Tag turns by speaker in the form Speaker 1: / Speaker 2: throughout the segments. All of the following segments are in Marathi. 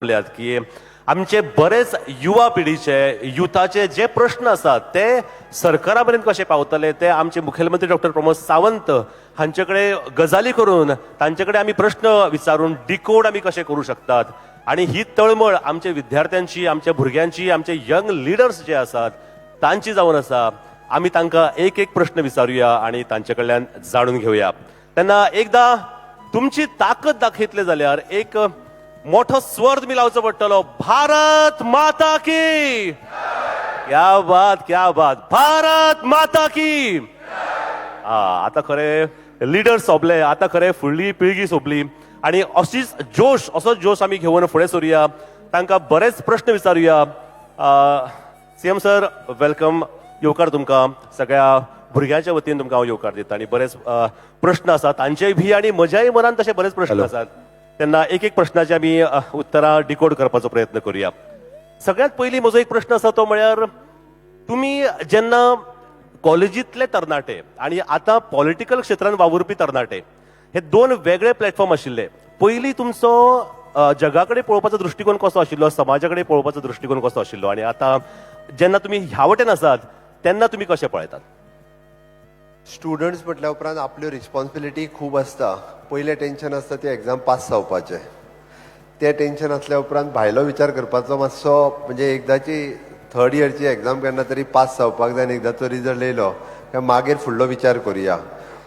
Speaker 1: आपल्यात की आमचे बरेच युवा पिढीचे युथाचे जे प्रश्न असतात ते सरकारापर्यंत कसे पावतले ते आमचे मुख्यमंत्री डॉक्टर प्रमोद सावंत हांच्याकडे गजाली करून तांच्याकडे आम्ही प्रश्न विचारून डिकोड आम्ही कसे करू शकतात आणि ही तळमळ आमच्या विद्यार्थ्यांची आमच्या भुरग्यांची आमचे यंग लिडर्स जे असतात तांची जाऊन असा आम्ही तांकां एक एक प्रश्न विचारूया आणि तांचे कडल्यान जाणून घेऊया त्यांना एकदा तुमची ताकद दाखयतले जाल्यार एक मोठो स्वर तुम्ही लावचो पडटलो भारत माता की क्या बात भारत माता की आता खरे लिडर्स सोंपले आता खरे फुडली पिळगी सोंपली आणि असोच जोश आम्ही घेऊन फुडें सरूया तांकां बरेच प्रश्न विचारूया सीएम सर वेलकम येवकार तुमकां सगळ्या भुरग्यांच्या वतीन तुमकां हांव येवकार दिता आणि बरेच प्रश्न आसात तांचेय भी आणि म्हज्याय मनान तशे बरेच प्रश्न आसात त्यांना एक एक प्रश्नाचे आम्ही उत्तरां डिकोड करपाचो प्रयत्न करूया सगळ्यात पयलीं म्हजो एक प्रश्न आसा तो म्हळ्यार तुम्ही जेन्ना कॉलेजींतले तरणाटे आणि आता पॉलिटिकल क्षेत्रांत वावुरपी तरणाटे हे दोन वेगळे प्लॅटफॉर्म आशिल्ले पयलीं तुमचो जगा कडेन पळोवपाचो दृश्टिकोन कसो आशिल्लो समाजा कडेन पळोवपाचो दृश्टिकोन कसो आशिल्लो आणि आता जेन्ना तुम्ही ह्या वटेन आसात तेन्ना तुम्ही कशे पळयतात
Speaker 2: स्टुडंट्स म्हटल्या उपरांत आपल्यो रिस्पॉन्सिबिलिटी खूब आसता पयलें टेन्शन आसता ती एग्जाम पास जावपाचें तें टेन्शन आसल्या उपरांत भायलो विचार करपाचो मातसो म्हणजे एकदाची थर्ड इयरची एग्जाम केन्ना तरी पास जावपाक जाय आनी एकदाचो रिजल्ट येयलो काय मागीर फुडलो विचार करुया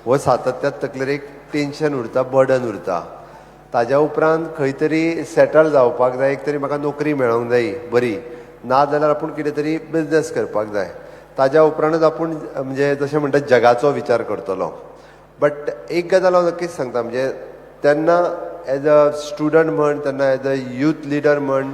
Speaker 2: हो सातत्यात तकलेर एक टेन्शन उरता बर्डन उरता ताज्या उपरांत खंय तरी सेटल जावपाक जाय एक तरी म्हाका नोकरी मेळोंक जायी बरी ना जाल्यार आपूण कितें तरी बिजनेस करपाक जाय ताज्या उपरांतूच आपूण म्हणजे जशें म्हणटा जगाचो विचार करतलो बट एक गजाल हांव नक्कीच सांगता म्हणजे तेन्ना एज अ स्टुडंट म्हण तेन्ना एज अ यूथ लिडर म्हण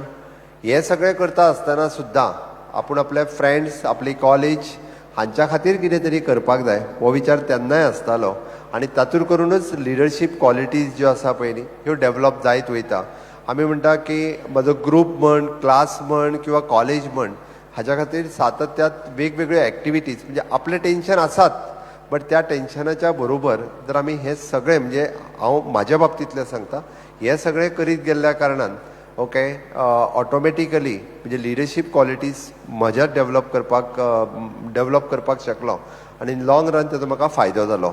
Speaker 2: हें सगळें करता आसतना सुद्दां आपूण आपले फ्रेंड्स आपली कॉलेज हांच्या खातीर कितें तरी करपाक जाय हो विचार तेन्नाय आसतालो आनी तातूंत करूनच लिडरशीप क्वॉलिटीज ज्यो आसा पळय न्ही ह्यो डेवलप जायत वयता आमी म्हणटा की म्हजो ग्रूप म्हण क्लास म्हण किंवा कॉलेज म्हण हाच्या खातीर सातत्यात वेगवेगळ्यो एक्टिविटीज म्हणजे आपलें टेन्शन आसात बट त्या टेन्शनाच्या बरोबर जर आमी हे सगळें म्हणजे हांव म्हाज्या बाबतींतलें सांगता हे सगळें करीत गेल्ल्या कारणान ओके ऑटोमॅटिकली म्हणजे लिडरशीप क्वॉलिटीज म्हज्यात डेवलप करपाक शकलो आनी लॉंग रन तेजो म्हाका फायदो जालो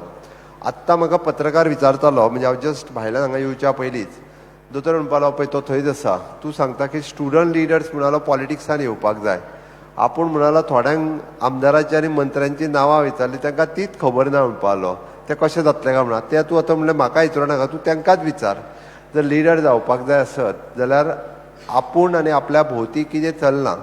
Speaker 2: आत्तां म्हाका पत्रकार विचारतालो म्हणजे हांव जस्ट भायल्यान हांगा येवच्या पयलींच दोतोर म्हणपालो पळय तो थंयच आसा तूं सांगता की स्टुडंट लिडर्स म्हणालो पॉलिटिक्सान येवपाक जाय आपूण म्हणालो थोड्यांक आमदाराची आनी मंत्र्यांची नांवां विचारली तांकां तीच खबर ना म्हणपालो तें कशें जातलें काय म्हणा तें तूं आतां म्हणलें म्हाका विचारनाका तूं तांकांच विचार जर लिडर जावपाक जाय आसत जाल्यार आपूण आनी आपल्या भोंवती कितें चलना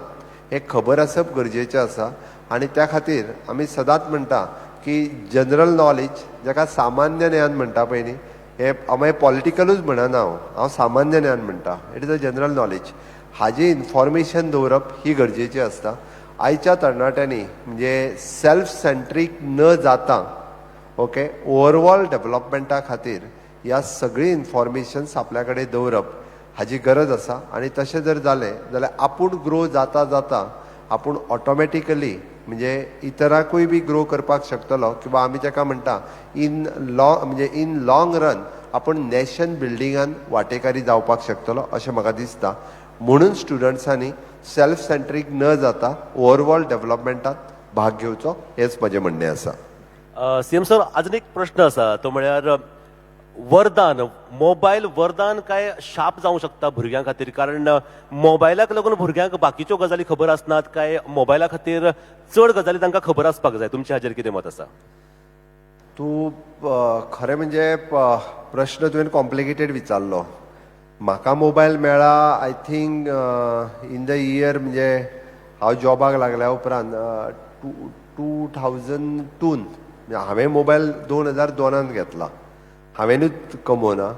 Speaker 2: हें खबर आसप गरजेचें आसा आनी त्या खातीर आमी सदांच म्हणटा की जनरल नॉलेज जाका सामान्य ज्ञान म्हणटा पळय न्ही हे हांवें पॉलिटिकलूच म्हणना हांव सामान्य ज्ञान म्हणटा it is a general knowledge Haji information दवरप ही गरजेची आसता आयच्या तरणाट्यांनी म्हणजे सेल्फ सेंट्रीक न जाता ओके ओवरऑल डेव्हलपमेंटा खातीर ह्या सगळी इन्फॉर्मेशन्स आपल्या कडेन दवरप हाची गरज आसा आनी तशें जर जालें जाल्यार आपूण ग्रो जाता जाता आपूण ऑटोमॅटिकली म्हणजे इतरांकूय बी ग्रो करपाक शकतलो किंवा आमी जाका म्हणटा इन लॉंग रन आपूण नॅशन बिल्डिंगान वांटेकारी जावपाक शकतलो अशें म्हाका दिसता म्हणून स्टुडंट्सांनी सेल्फ सेंट्रीक न जाता ओवरऑल डेव्हलपमेंटात भाग घेवचो हेच म्हजें म्हणणें आसा
Speaker 1: सीएम सर अजून एक प्रश्न आसा तो म्हळ्यार वरदान मोबायल वरदान काय शाप जावंक शकता भुरग्यां खातीर कारण मोबायलाक लागून भुरग्यांक बाकीच्यो गजाली खबर आसनात काय मोबायला खातीर चड गजाली तांकां खबर आसपाक जाय तुमचें हाजेर कितें मत आसा
Speaker 2: तूं खरें म्हणजे प्रश्न तुवें कॉम्प्लिकेटेड विचारलो म्हाका मोबायल मेळ्ळा I think in the year म्हणजे हांव जॉबाक लागल्या उपरांत 2002 हांवें मोबायल 2002 घेतला हांवेनूच कमोवना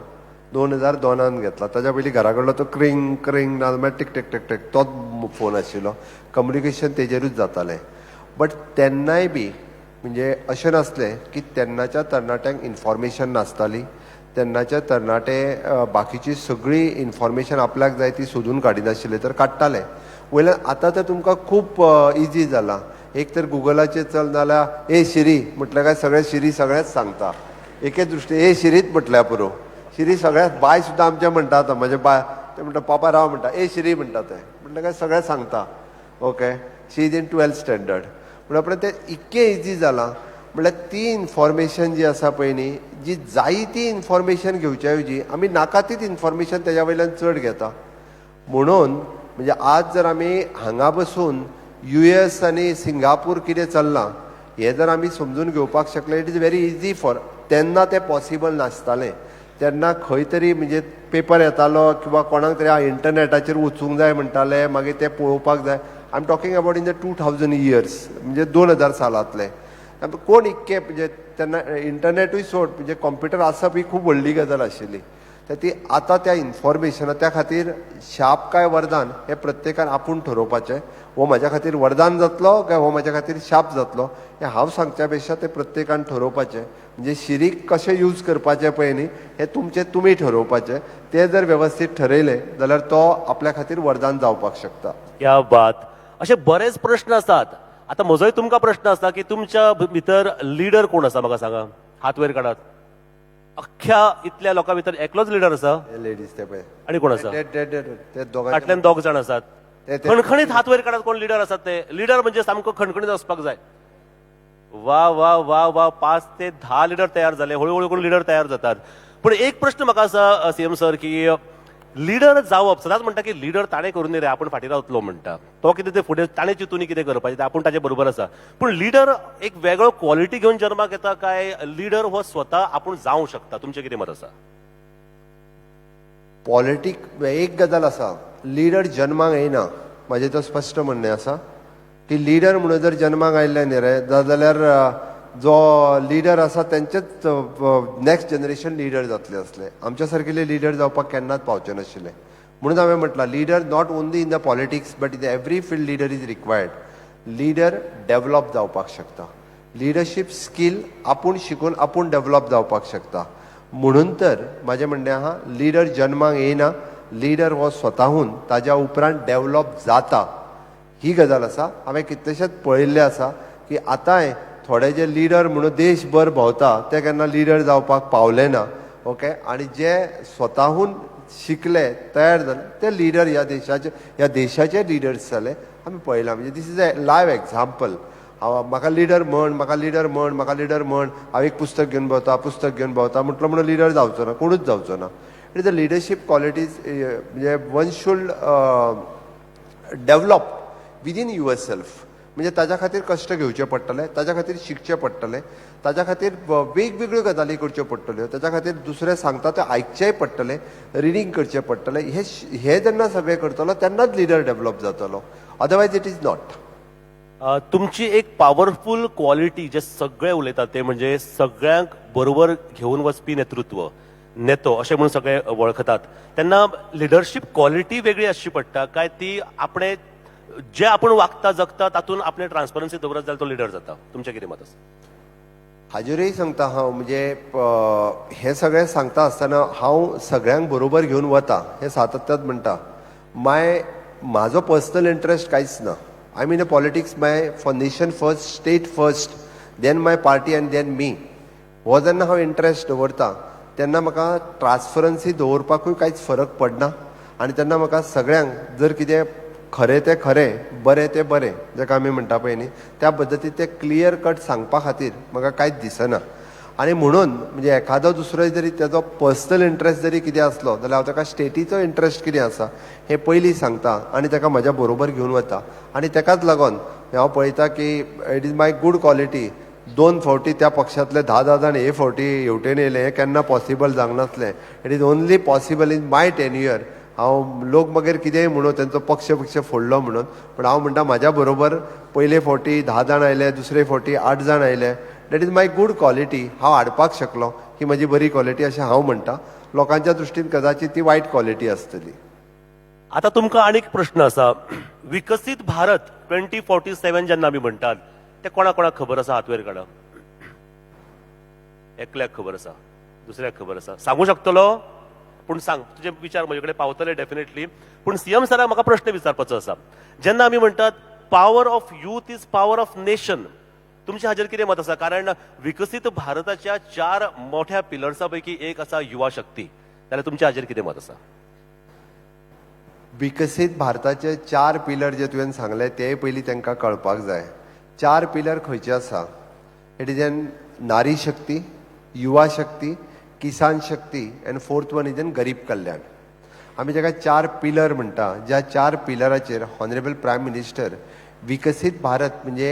Speaker 2: 2002 घेतला ताच्या पयलीं घरा कडलो तो क्रिंग क्रिंग ना जाल्यार टिक टिक टिक टिक तोच फोन आशिल्लो कम्युनिकेशन तेजेरूच जातालें बट तेन्नाय बी म्हणजे अशें नासलें की तेन्नाच्या तरणाट्यांक इन्फॉर्मेशन नासताली तेन्नाचे तरणाटे बाकीची सगळी इन्फॉर्मेशन आपल्याक जाय ती सोदून काडिनाशिल्ले तर काडटाले वयल्यान आतां तर तुमकां खूब इजी जाला एक तर गुगलाचेर चल नाल्यार ए शिरी म्हटल्यार काय सगळे शिरी सगळेंच सांगता एके दृश्टी ए शिरीत म्हटल्यार पुरो शिरी सगळ्यात बाय सुद्दां आमचें म्हणटा आतां म्हणजे बाय ते म्हणटा पापा राव म्हणटा ए श्री म्हणटा ते म्हणटा काय सगळें सांगता okay she is in 12th standard म्हणून ते इतकें इजी जालां म्हणल्यार ती इन्फॉर्मेशन जी आसा पळय न्ही जी जाय ती इन्फॉर्मेशन घेवच्या ऐवजी आमी नाका तीच इन्फॉर्मेशन तेज्या वयल्यान चड घेता म्हणून म्हणजे आज जर आमी हांगा बसून US आनी सिंगापूर कितें चल्लां हे जर आमी समजून घेवपाक शकले it is very easy for तेन्ना तें पॉसिबल नासतालें तेन्ना खंय तरी म्हणजे पेपर येतालो किंवा कोणाक तरी इंटरनेटाचेर वचूंक जाय म्हणटाले मागीर ते पळोवपाक जाय I am talking about in the 2000 years म्हणजे 2000 सालांतले कोण इतके म्हणजे तेन्ना इंटरनेटूय सोड म्हणजे कॉम्प्युटर आसप ही खूब व्हडली गजाल आशिल्ली तर ती आतां त्या इन्फॉर्मेशना त्या खातीर शाप काय वरदान हे प्रत्येकान आपूण ठरोवपाचें हो म्हाज्या खातीर वरदान जातलो काय हो म्हाज्या खातीर शाप जातलो हे हांव सांगच्या पेक्षा ते प्रत्येकान ठरोवपाचें म्हणजे शिरीक कशें यूज करपाचें पळय न्ही हे तुमी ठरोवपाचें ते जर वेवस्थीत ठरयलें जाल्यार तो आपल्या खातीर वरदान जावपाक शकता
Speaker 1: क्या बात असे बरेच प्रश्न असतात आता म्हजोय तुमकां प्रश्न आसता की तुमच्या भितर लिडर कोण आसा म्हाका सांगा हात वयर काडात अख्ख्या इतल्या लोकां भितर एकलोच लिडर आसा
Speaker 2: लेडीज ते पळय
Speaker 1: आनी कोण आसा
Speaker 2: ते दोगांचे
Speaker 1: फाटल्यान दोग जाण आसात खणखणीत हात वयर काढात कोण लिडर आसात ते लिडर म्हणजे सामको खणखणीत असपाक जाय वा वा वा वा 5 ते 10 लिडर तयार झाले हळूहळू करून लिडर तयार जातात पण एक प्रश्न म्हाका आसा सीएम सर की लिडर जावप सदांच म्हणटा की लिडर ताणें करून रे आपण फाटी रावतलो म्हणटा तो कितें ते फुडें ताणें चिंतून कितें करपाचें आपूण ताचे बरोबर आसा पूण लिडर एक वेगळो क्वॉलिटी घेवन जन्माक येता काय लिडर हो स्वता आपूण जावंक शकता तुमचें कितें मत आसा
Speaker 2: पॉलिटीक एक गजाल आसा लिडर जन्माक येना म्हाजें तो स्पश्ट म्हणणें आसा की लिडर म्हणून जर जन्माक आयिल्ले न्ही रे जाल्यार जो लिडर आसा तेंचेच नेक्स्ट जनरेशन लिडर जातले असले आमच्या सारकिले लिडर जावपाक केन्नाच पावचे नाशिल्ले म्हणून हांवें म्हटलां leader not only in the politics but in every field leader is required leader develop जावपाक शकता लिडरशीप स्कील आपूण शिकून आपूण डेव्हलप जावपाक शकता म्हणून तर म्हाजें म्हणणें आहा लिडर जन्माक येना लिडर हो स्वताहून ताज्या उपरांत डेव्हलप जाता ही गजाल आसा हांवें कितलेशेच पळयल्लें आसा की आतांय थोडे जे लिडर म्हणून देशभर भोंवता ते केन्ना लिडर जावपाक पावले ना ओके आनी जे स्वताहून शिकले तयार जाले ते लिडर ह्या देशाचे लिडर्स जाले आमी पळयलां म्हणजे this is a live example म्हाका लिडर म्हण म्हाका लिडर म्हण म्हाका लिडर म्हण हांव एक पुस्तक घेवन भोंवता म्हटलो म्हणून लिडर जावचो ना कोणूच जावचो ना it is a leadership qualities म्हणजे one should develop within your self म्हणजे ताज्या खातीर कश्ट घेवचे पडटले ताज्या खातीर शिकचें पडटलें ताज्या खातीर वेगवेगळ्यो गजाली करच्यो पडटल्यो ताज्या खातीर दुसरें सांगता तें आयकचेंय पडटलें रिडींग करचें पडटलें हे जेन्ना सगळें करतलो तेन्नाच लिडर डेव्हलप जातलो अदरवायज इट इज नॉट
Speaker 1: तुमची एक पॉवरफुल क्वालिटी जे सगळे उलयतात ते म्हणजे सगळ्यांक बरोबर घेऊन वचपी नेतृत्व नेतो अशें म्हणून सगळे वळखतात तेन्ना लिडरशीप क्वालिटी वेगळी आसची पडटा काय ती आपणे जे आपण वागता जगता तातूंत आपले ट्रान्सपरन्सी दवरत जाल्यार तो लिडर जाता तुमचें कितें मत आसा
Speaker 2: हाजेरूय सांगता हांव म्हणजे हे सगळें सांगता आसतना हांव सगळ्यांक बरोबर घेवन वता हे सातत्यात म्हणटा म्हाजो पर्सनल इंट्रस्ट कांयच ना I mean a politics for nation first state first then my party and then me हो जेन्ना हांव इंट्रस्ट दवरता तेन्ना म्हाका ट्रान्सपरन्सी दवरपाकूय कांयच फरक पडना आनी तेन्ना म्हाका सगळ्यांक जर कितें खरें तें खरें बरें तें बरें जाका आमी म्हणटा पळय न्ही त्या पद्दतीन तें क्लियर कट सांगपा खातीर म्हाका कांयच दिसना आनी म्हणून म्हणजे एखादो दुसरो जरी तेजो पर्सनल इंट्रस्ट जरी कितें आसलो जाल्यार हांव ताका स्टेटीचो इंट्रस्ट कितें आसा हें पयलीं सांगता आनी ताका म्हज्या बरोबर घेवन वता आनी ताकाच लागून हांव पळयता की it is my good quality 2 फावटी त्या पक्षांतले 10 जाण हे फावटी हेवटेन येयले हें केन्ना पॉसिबल जावंक नासलें it is only possible in my tenure हांव लोक मागीर कितेंय म्हणून तेंचो पक्ष फोडलो म्हणून पण हांव म्हणटा म्हाज्या बरोबर पयले फावटी 10 जाण आयले दुसरे फावटी 8 जाण आयले that is my good quality हांव हाडपाक शकलो ही म्हजी बरी क्वॉलिटी अशें हांव म्हणटा लोकांच्या दृश्टीन कदाचित ती वायट क्वॉलिटी आसतली
Speaker 1: आता तुमकां आनीक प्रश्न आसा विकसीत भारत 2047 जेन्ना आमी म्हणटात ते कोणा कोणाक खबर आसा हात वयर काडा एकल्याक खबर आसा दुसऱ्याक खबर आसा सांगू शकतलो पूण सांग तुजे विचार म्हजे कडेन पावतले डेफिनेटली पूण सीएम सराक म्हाका प्रश्न विचारपाचो आसा जेन्ना आमी म्हणटात power of youth is power of nation तुमचे हाजेर कितें मत आसा कारण विकसीत भारताच्या 4 मोठ्या पिलर्सा पैकी एक आसा युवा शक्ती जाल्यार तुमच्या हाजेर कितें मत आसा
Speaker 2: विकसीत भारताचे 4 पिलर जे तुवें सांगले ते पयलीं तांकां कळपाक जाय. 4 पिलर खंयचे आसा? इट इज एन नारी शक्ती, युवा शक्ती, किसान शक्ती एंड फोर्थ वन इज एन गरीब कल्याण. आमी जाका 4 पिलर म्हणटा, ज्या 4 पिलराचेर हॉनरेबल प्रायम मिनिस्टर विकसीत भारत म्हणजे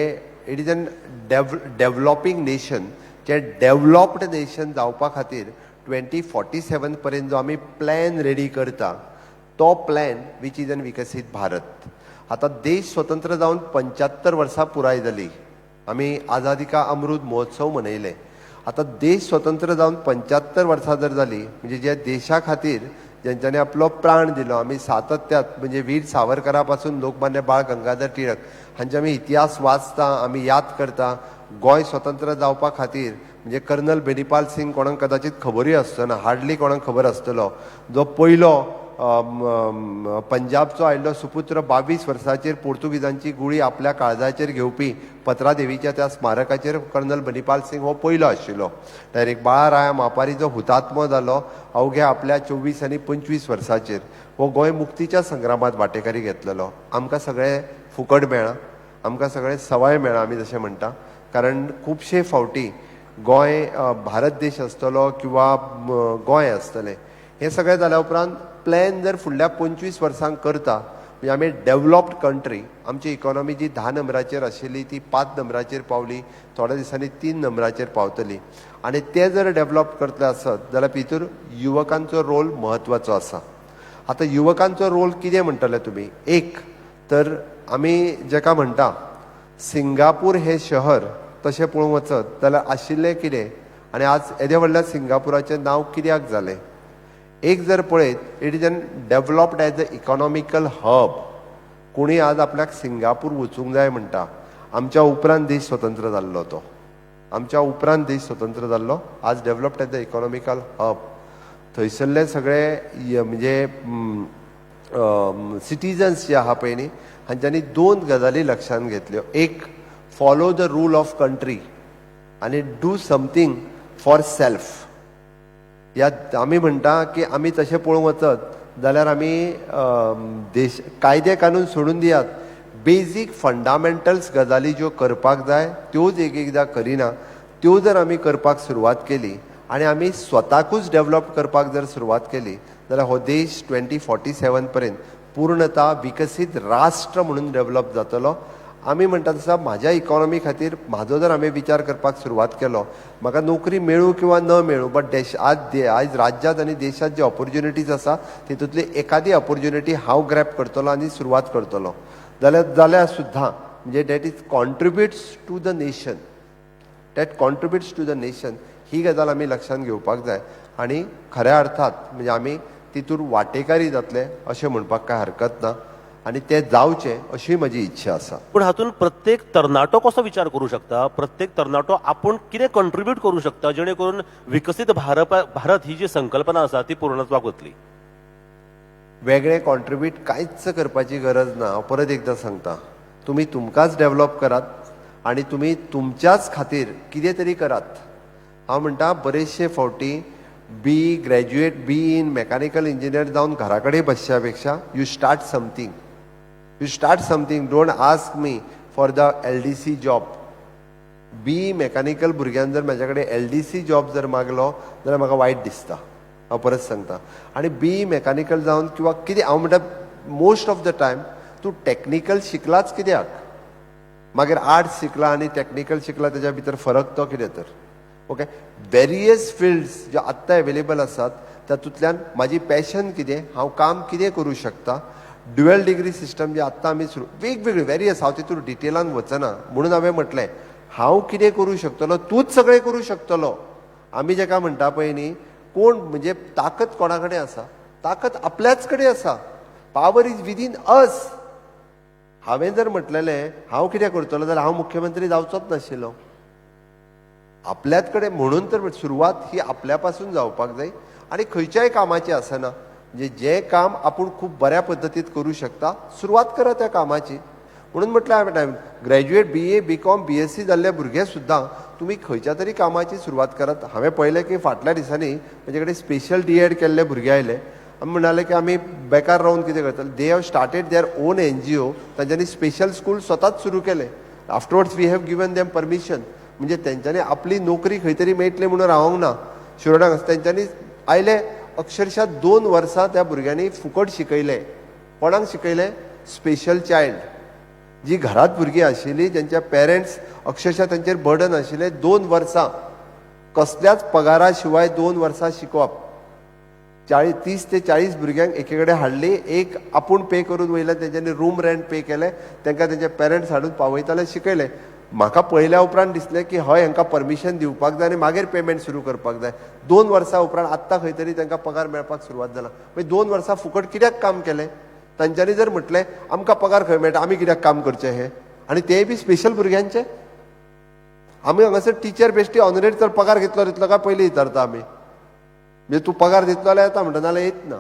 Speaker 2: इट इज एन डेव्हलॉपिंग नेशन, जे डेव्हलॉप्ड नेशन जावपा खातीर 2047 पर्यंत जो आमी प्लॅन रेडी करता, तो प्लॅन वीच इज एन विकसीत भारत. आतां देश स्वतंत्र जावन 75 वर्सां पुराय जाली. आमी आझादी का अमृत महोत्सव मनयले. आतां देश स्वतंत्र जावन 75 वर्सां जर जाली, म्हणजे जे देशा खातीर ज्यांच्यानी आपलो प्राण दिलो, आमी सातत्यात म्हणजे वीर सावरकरा पासून लोकमान्य बाळ गंगाधर टिळक हांचे आमी इतिहास वाचता, आमी याद करता. गोंय स्वतंत्र जावपा खातीर म्हणजे कर्नल बेनीपाल सिंग कोणाक कदाचित खबरूय आसचो ना, हार्डली कोणाक खबर आसतलो, जो पयलो पंजाबचो आयिल्लो सुपुत्र 22 वर्साचेर पोर्तुगीजांची गुळी आपल्या काळजाचेर घेवपी पत्रादेवीच्या त्या स्मारकाचेर कर्नल बेनीपाल सिंग हो पयलो आशिल्लो. डायरेक्ट बाळाराया मापारी जो हुतात्मो जालो अवघ्या आपल्या 24 आनी 25 वर्साचेर, हो गोंय मुक्तीच्या संग्रामात वांटेकारी घेतलेलो. आमकां सगळें फुकट मेळ्ळां, आमकां सगळें सवाय मेळ्ळां आमी जशें म्हणटा. कारण खुबशे फावटी गोंय भारत देश आसतलो किंवा गोंय आसतलें, हें सगळें जाल्या उपरांत प्लॅन जर फुडल्या 25 वर्सांक करता, म्हणजे आमी डेव्हलॉप्ड कंट्री, आमची इकॉनॉमी जी 10 नंबराचेर आशिल्ली ती 5 नंबराचेर पावली, थोड्या दिसांनी 3 नंबराचेर पावतली. आनी ते जर डेव्हलॉप करतले आसत जाल्यार भितर युवकांचो रोल म्हत्वाचो आसा. आतां युवकांचो रोल कितें म्हणटले तुमी? एक तर आमी जेका म्हणटा सिंगापूर हे शहर तशें पळोवंक वचत जाल्यार आशिल्लें कितें आनी आज येदे व्हडल्या सिंगापुराचें नांव कित्याक जालें? एक जर पळयत, it is an developed as a economical hub. कोणी आज आपल्याक सिंगापूर वचूंक जाय म्हणटा. आमच्या उपरांत देश स्वतंत्र जाल्लो तो, आमच्या उपरांत देश स्वतंत्र जाल्लो, आज developed as a economical hub. थंयसरले सगळे म्हणजे सिटिजन्स जे आहा पळय न्ही, हांच्यांनी 2 गजाली लक्षांत घेतल्यो. एक, follow the rule of country आनी डू समथींग फॉर सेल्फ. ह्या आमी म्हणटा की आमी तशें पळोवंक वचत जाल्यार आमी देश कायदे कानून सोडून दियात, बेजीक फंडामेंटल्स गजाली ज्यो करपाक जाय त्योच एक एकदां करिना. त्यो जर आमी करपाक सुरवात केली आनी आमी स्वताकूच डेव्हलप करपाक जर सुरवात केली जाल्यार हो देश 2047 पर्यंत पूर्णता विकसीत राष्ट्र म्हणून डेव्हलप जातलो. आमी म्हणटा तसा म्हाज्या इकॉनॉमी खातीर म्हाजो जर आमी विचार करपाक सुरवात केलो, म्हाका नोकरी मेळूं किंवा न मेळूं, बट आयज राज्यांत आनी देशांत जे ऑपॉर्च्युनिटीज आसा तितूंतली एखादी ऑपॉर्च्युनिटी हांव ग्रॅब करतलो आनी सुरवात करतलो जाल्यार सुद्दां म्हणजे that is contributes to the nation, that contributes to the nation, ही गजाल आमी लक्षांत घेवपाक जाय. आनी खऱ्या अर्थात म्हणजे आमी तितून वांटेकारी जातले अशें म्हणपाक कांय हरकत ना आनी ते जावचे अशी म्हजी इच्छा आसा.
Speaker 1: पूण हातून प्रत्येक तरणाटो कसो विचार करूं शकता? प्रत्येक तरणाटो आपूण कितें कॉन्ट्रिब्यूट करूं शकता जेणे करून विकसीत भारत ही जी संकल्पना आसा ती पूर्णत्वाक वतली?
Speaker 2: वेगळे कॉन्ट्रिब्यूट कांयच करपाची गरज ना. हांव परत एकदां सांगता, तुमी तुमकांच डेव्हलप करात आनी तुमी तुमच्याच खातीर कितें तरी करात. हांव म्हणटा बरेचशे फावटी ग्रॅज्युएट इन मेकॅनिकल इंजिनियर जावन घरा कडेन बसच्या पेक्षा you start something. You start something. Don't ask me for the LDC job. Mechanical भुरग्यान जर म्हाज्या कडेन LDC जॉब जर मागलो जाल्यार म्हाका वायट दिसता. हांव परत सांगता. आनी मेकॅनिकल जावन किंवा कितें हांव म्हणटा मोस्ट ऑफ द टायम तूं टॅक्निकल शिकलाच कित्याक? मागीर आर्ट्स शिकला आनी टॅक्निकल शिकला तेज्या भितर फरक तो कितें तर? ओके, वेरियस फिल्ड्स जे आत्तां एवेलेबल आसात तातूंतल्यान म्हाजी पॅशन कितें, हांव काम कितें करूं शकता. ड्युअल डिग्री सिस्टम जे आत्तां आमी वेगवेगळे वेरियस, हांव तितून डिटेलान वचना म्हणून हांवें म्हटलें हांव कितें करूं शकतलो, तूंच सगळें करूं शकतलो. आमी जेका म्हणटा पळय न्ही, कोण म्हणजे ताकद कोणा कडेन आसा? ताकद आपल्याच कडेन आसा. पावर इज विदीन अस. हांवें जर म्हटलेलें हांव कितें करतलो जाल्यार हांव मुख्यमंत्री जावचोच नाशिल्लो. आपल्याच कडेन म्हणून तर सुरवात ही आपल्या पासून जावपाक जाय आनी खंयच्याय कामाची आसना. म्हणजे जे काम आपूण खूब बऱ्या पद्दतीत करूं शकता, सुरवात करा त्या कामाची. म्हणून म्हटलें हांवें ग्रॅज्युएट BA BCom BSc जाल्ले भुरगे सुद्दां तुमी खंयच्या तरी कामाची सुरवात करात. हांवें पळयलें की फाटल्या दिसांनी म्हजे कडेन स्पेशल DED केल्ले भुरगे आयले आमी म्हणाले की आमी बेकार रावन कितें करतले. They have started their own NGO. तांच्यांनी स्पेशल स्कूल स्वताच सुरू केले. Afterwards we have given them permission. म्हणजे तेंच्यांनी आपली नोकरी खंय तरी मेळटली म्हणून रावंक ना. शिरोडाक तेंच्यांनी आयले अक्षरशः 2 वर्सां त्या भुरग्यांनी फुकट शिकयले. कोणाक शिकयले? स्पेशल चायल्ड, जी घरात भुरगीं आशिल्लीं, ज्यांच्या पेरंट्स अक्षरशः तांचेर बर्डन आशिल्ले. 2 वर्सां कसल्याच पगारा शिवाय 2 वर्सां शिकोवप. 30 ते 40 भुरग्यांक एके कडेन हाडली. एक आपूण पे करून वयले, तेंच्यांनी रूम रेंट पे केले, तांकां तेंचे पेरंट्स हाडून पावयताले, शिकयले. म्हाका पळयल्या उपरांत दिसलें की हय हांकां परमिशन दिवपाक जाय आनी मागीर पेमेंट सुरू करपाक जाय. 2 वर्सां उपरांत आत्तां खंय तरी तांकां पगार मेळपाक सुरवात जाला. मागीर 2 वर्सां फुकट कित्याक काम केलें? तांच्यांनी जर म्हटलें आमकां पगार खंय मेळटा, आमी कित्याक काम करचें हें? आनी तेय बी स्पेशल भुरग्यांचे. आमी हांगासर टीचर बेश्टी ऑनरेट तर पगार घेतलो दितलो काय पयलीं विचारता आमी. म्हणजे तूं पगार दितलो जाल्यार येता म्हणटा, नाल्यार येत ना.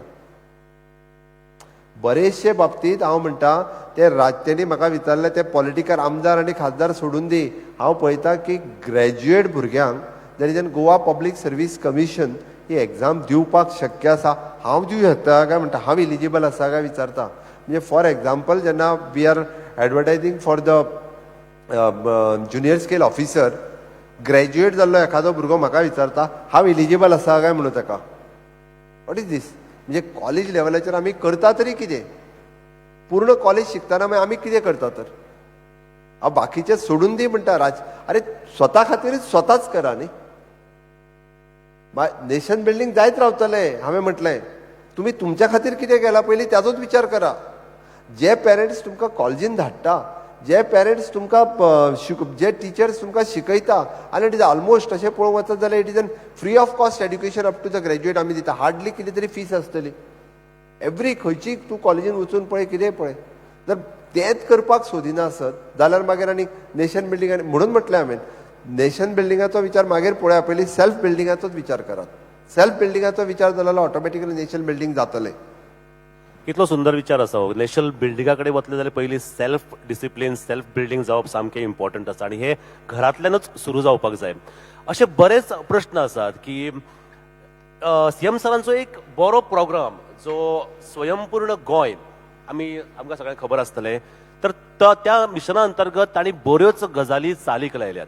Speaker 2: बरेचशे बाबतींत हांव म्हणटा ते तेणी म्हाका विचारलें ते पॉलिटिकल आमदार आनी खासदार सोडून दी. हांव पळयतां की ग्रॅज्युएट भुरग्यांक जेन्ना गोवा पब्लीक सर्वीस कमिशन ही एग्जाम दिवपाक शक्य आसा, हांव दिवं शकता काय म्हणटा, हांव इलिजिबल आसा काय विचारता. म्हणजे फॉर एग्जाम्पल जेन्ना we are advertising for the junior scale officer, graduate जाल्लो एखादो भुरगो म्हाका विचारता हांव इलिजिबल आसा काय म्हणून ताका. वॉट इज दीस? म्हणजे कॉलेज लेवलाचेर आमी करता तरी कितें? पूर्ण कॉलेज शिकतना मागीर आमी कितें करता तर? हांव बाकीचे सोडून दी म्हणटा. अरे स्वता खातीरच स्वताच करा न्ही. नेशन बिल्डींग जायत रावतलें. हांवें म्हटलें तुमी तुमच्या खातीर कितें केलां पयलीं त्याचोच विचार करा. जे पेरंट्स तुमकां कॉलेजीन धाडटा, जे पेरंट्स तुमकां जे टिचर्स तुमकां शिकयता, आनी इट इज ऑलमोस्ट अशें पळोवंक वचत जाल्यार it is an free of cost education up to the graduate आमी दिता. हार्डली कितें तरी फीस आसतली. एवरी खंयची तूं कॉलेजीन वचून पळय, कितें पळय, जर तेंच करपाक सोदिना आसत जाल्यार मागीर आनी नेशन बिल्डींग. म्हणून म्हटलें हांवें नेशन बिल्डिंगाचो विचार मागीर पळया, पयलीं सेल्फ बिल्डिंगाचोच विचार करात. सेल्फ बिल्डिंगाचो विचार जालो जाल्यार ऑटोमॅटिकली नेशन बिल्डींग जातलें.
Speaker 1: कितलो सुंदर विचार आसा हो. नॅशनल बिल्डिंगा कडेन वतले जाल्यार पयलीं सेल्फ डिसिप्लीन, सेल्फ बिल्डींग जावप सामकें इम्पॉर्टंट आसा आनी हे घरांतल्यानच सुरू जावपाक जाय. अशे बरेच प्रश्न आसात की सीएम सरांचो एक बरो प्रोग्राम जो स्वयंपूर्ण गोंय आमकां सगळ्यांक खबर आसतलें, तर त्या मिशना अंतर्गत तांणी बऱ्योच गजाली चालीक लायल्यात.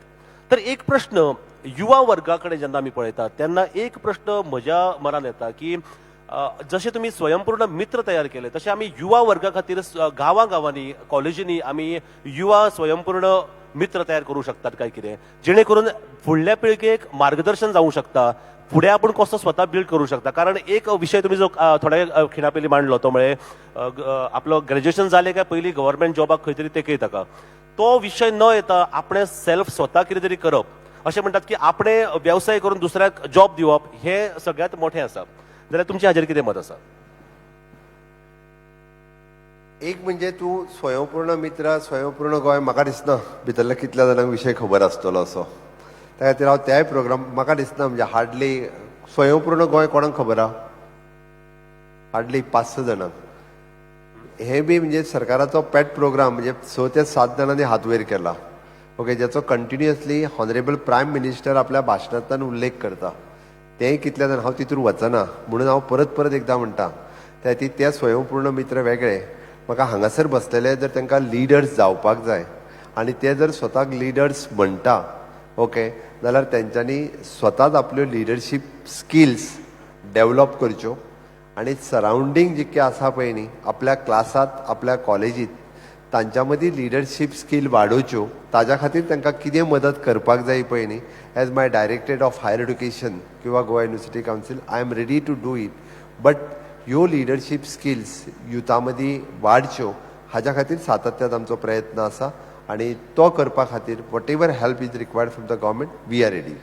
Speaker 1: तर एक प्रश्न युवा वर्गा कडेन जेन्ना आमी पळयतात तेन्ना एक प्रश्न म्हज्या मनान येता की जशे तुम्ही स्वयंपूर्ण मित्र तयार केले तसे आम्ही युवा वर्गा खातीर गांवांनी कॉलेजींनी आम्ही युवा स्वयंपूर्ण मित्र तयार करू शकतात काय कितें, जेणे करून फुडल्या पिळगेक मार्गदर्शन जावंक शकता, फुडें आपण कसो स्वता बिल्ड करू शकता. कारण एक विषय तुम्ही जो थोड्या खिणा पयलीं मांडलो तो म्हणजे आपलो ग्रॅज्युएशन जालें काय पयलीं गव्हर्मेंट जॉबाक खंय तरी तेंकय ताका, तो विषय न येता आपणे सेल्फ स्वता कितें तरी करप, अशें म्हणटात की आपणे व्यवसाय करून दुसऱ्याक जॉब दिवप हे सगळ्यात मोठें आसा. जाल्यार तुमचें हाजेर कितें मत आसा?
Speaker 2: एक म्हणजे तूं स्वयंपूर्ण मित्र स्वयंपूर्ण गोंय, म्हाका दिसना भितरल्या कितल्या जाणांक विशय खबर आसतलो असो. त्या खातीर हांव त्याय प्रोग्राम म्हाका दिसना म्हणजे हार्डली स्वयंपूर्ण गोंय कोणाक खबर आहा? हार्डली 5-6 जाणांक. हे बी म्हणजे सरकाराचो पेट प्रोग्राम म्हणजे 6 ते 7 जाणांनी हात वयर केला. ओके, ज्याचो कंटिन्युअसली हॉनरेबल प्रायम मिनिस्टर आपल्या भाशणांतल्यान उल्लेख करता. तेंय कितले जाण, हांव तितूर वचना म्हणून हांव परत परत एकदां म्हणटा, त्या खातीर ते स्वयंपूर्ण मित्र वेगळे. म्हाका हांगासर बसलेले जर तांकां लिडर्स जावपाक जाय आनी ते जर स्वताक लिडर्स म्हणटा ओके, जाल्यार तेंच्यांनी स्वताच आपल्यो लिडरशीप स्किल्स डेवलप करच्यो आनी सरावंडींग जितके आसा पळय न्ही आपल्या क्लासांत आपल्या कॉलेजींत तांच्या मदीं लिडरशीप स्कील वाडोवच्यो. ताज्या खातीर तांकां कितें मदत करपाक जाय पळय न्ही, as my directorate of higher education किंवा Goa university council I am ready to do it. But ह्यो लिडरशीप स्किल्स युथा मदीं वाडच्यो हाज्या खातीर सातत्यान आमचो प्रयत्न आसा आनी तो करपा खातीर whatever help is required from the government we are ready.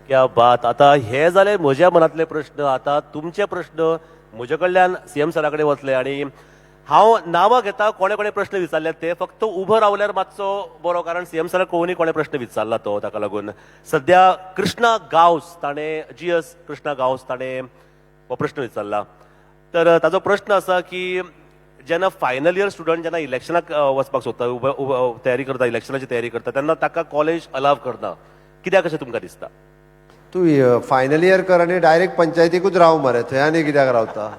Speaker 1: क्या बात. आता हे जाले म्हज्या मनातले प्रश्न. आता तुमचे प्रश्न म्हजे कडल्यान सीएम सरा कडेन वतले आनी हांव नांवां घेता कोणे कोणे प्रश्न विचारले ते फक्त उबो रावल्यार मातसो बरो, कारण सीएम सराक कळुनी कोणे प्रश्न विचारला तो. ताका लागून सध्या कृष्णा गांवस ताणें GS कृष्णा गांवस ताणें हो प्रश्न विचारला. तर ताजो प्रश्न आसा की जेन्ना फायनल इयर स्टुडंट जेन्ना इलेक्शनाक वचपाक सोदता, तयारी करता, इलेक्शनाची तयारी करता तेन्ना ताका कॉलेज अलाव करना, कित्याक अशें तुमकां दिसता?
Speaker 2: तूं फायनल इयर कर आनी डायरेक्ट पंचायतीकूच राव मरे, थंय आनी कित्याक रावता?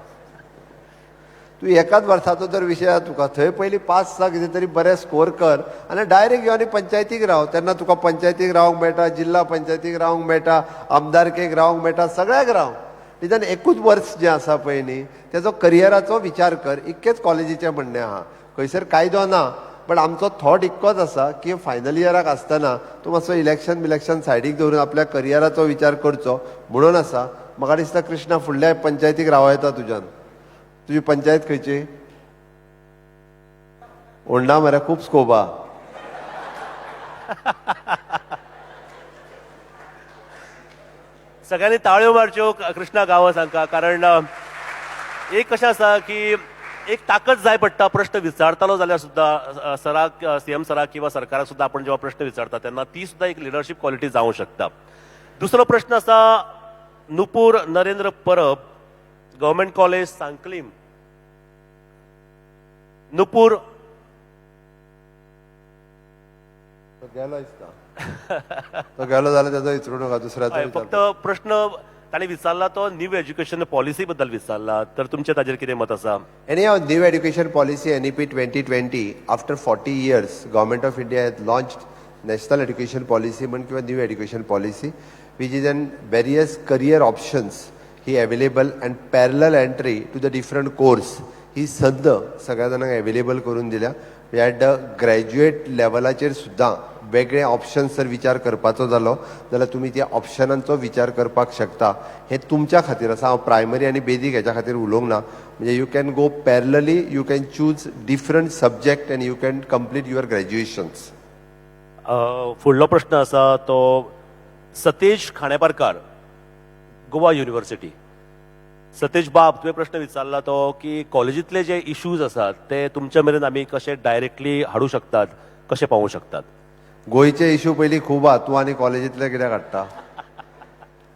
Speaker 2: तू एकाच वर्साचो जर विशय आसा तुका थंय पयलीं 5-6 कितें तरी बरें स्कोर कर आनी डायरेक्ट यो आनी पंचायतीक राव. तेन्ना तुका पंचायतीक रावंक मेळटा, जिल्हा पंचायतीक रावंक मेळटा, आमदारकेक रावंक मेळटा, सगळ्याक राव. निदान एकूच वर्स जें आसा पळय न्ही तेजो करियराचो विचार कर. इतकेंच कॉलेजीचें म्हणणें आहा. खंयसर कायदो ना, पण आमचो थॉट इतकोच आसा की फायनल इयराक आसतना तूं मातसो इलेक्शन सायडीक दवरून आपल्या करियराचो विचार करचो म्हणून आसा. म्हाका दिसता कृष्णा फुडल्या पंचायतीक रावं येता तुज्यान. तुजी पंचायत खंयची? ओंडा मरे, खूब स्कोप आहा.
Speaker 1: सगळ्यांनी ताळ्यो मारच्यो कृष्णा गांवस हांकां, कारण एक कशें आसा की एक ताकद जाय पडटा. प्रश्न विचारतालो जाल्यार सुद्दां सराक, सीएम सराक किंवा सरकाराक सुद्दां आपण जेव्हा प्रश्न विचारता तेन्ना ती सुद्दां एक लिडरशीप क्वॉलिटी जावंक शकता. दुसरो प्रश्न आसा नुपूर नरेंद्र परब, गव्हर्मेंट कॉलेज सांकलीम. नुपूर
Speaker 2: तो गेलो दिसता. तो गेलो जाल्यार तेजो विचारूं नाका, दुसऱ्याचो
Speaker 1: फक्त प्रश्न ताणें विचारला तो न्यू एज्युकेशन पॉलिसी बद्दल विचारला. तर तुमचें ताजेर कितें मत आसा?
Speaker 2: Anyhow, new education policy NEP 2020, after 40 years, Government of India has launched National Education Policy किंवा New Education Policy, which is in various career options he available and parallel entry to the different course ही संद सगळ्या जाणांक अवेलेबल करून दिल्या. ॲट ग्रॅज्युएट लेवलाचेर सुद्दां वेगळे ऑप्शन्स जर विचार करपाचो जालो जाल्यार तुमी त्या ऑप्शनांचो विचार करपाक शकता. हे तुमच्या खातीर आसा. हांव प्रायमरी आनी बेजीक हेच्या खातीर उलोवंक ना. म्हणजे you can go parallelly, you can choose different subject and you can complete your graduations.
Speaker 1: फुडलो प्रश्न आसा तो सतेज खांडेपारकार, गोवा युनिव्हर्सिटी. सतेज बाब, तुवें प्रश्न विचारला तो की कॉलेजींतले जे इश्यूज आसात ते तुमच्या मेरेन आमी कशे डायरेक्टली हाडू शकतात, कशे पावोवंक शकतात?
Speaker 2: गोंयचे इश्यू पयलीं खूब आहा. तूं आनी कॉलेजींतले कित्याक हाडटा?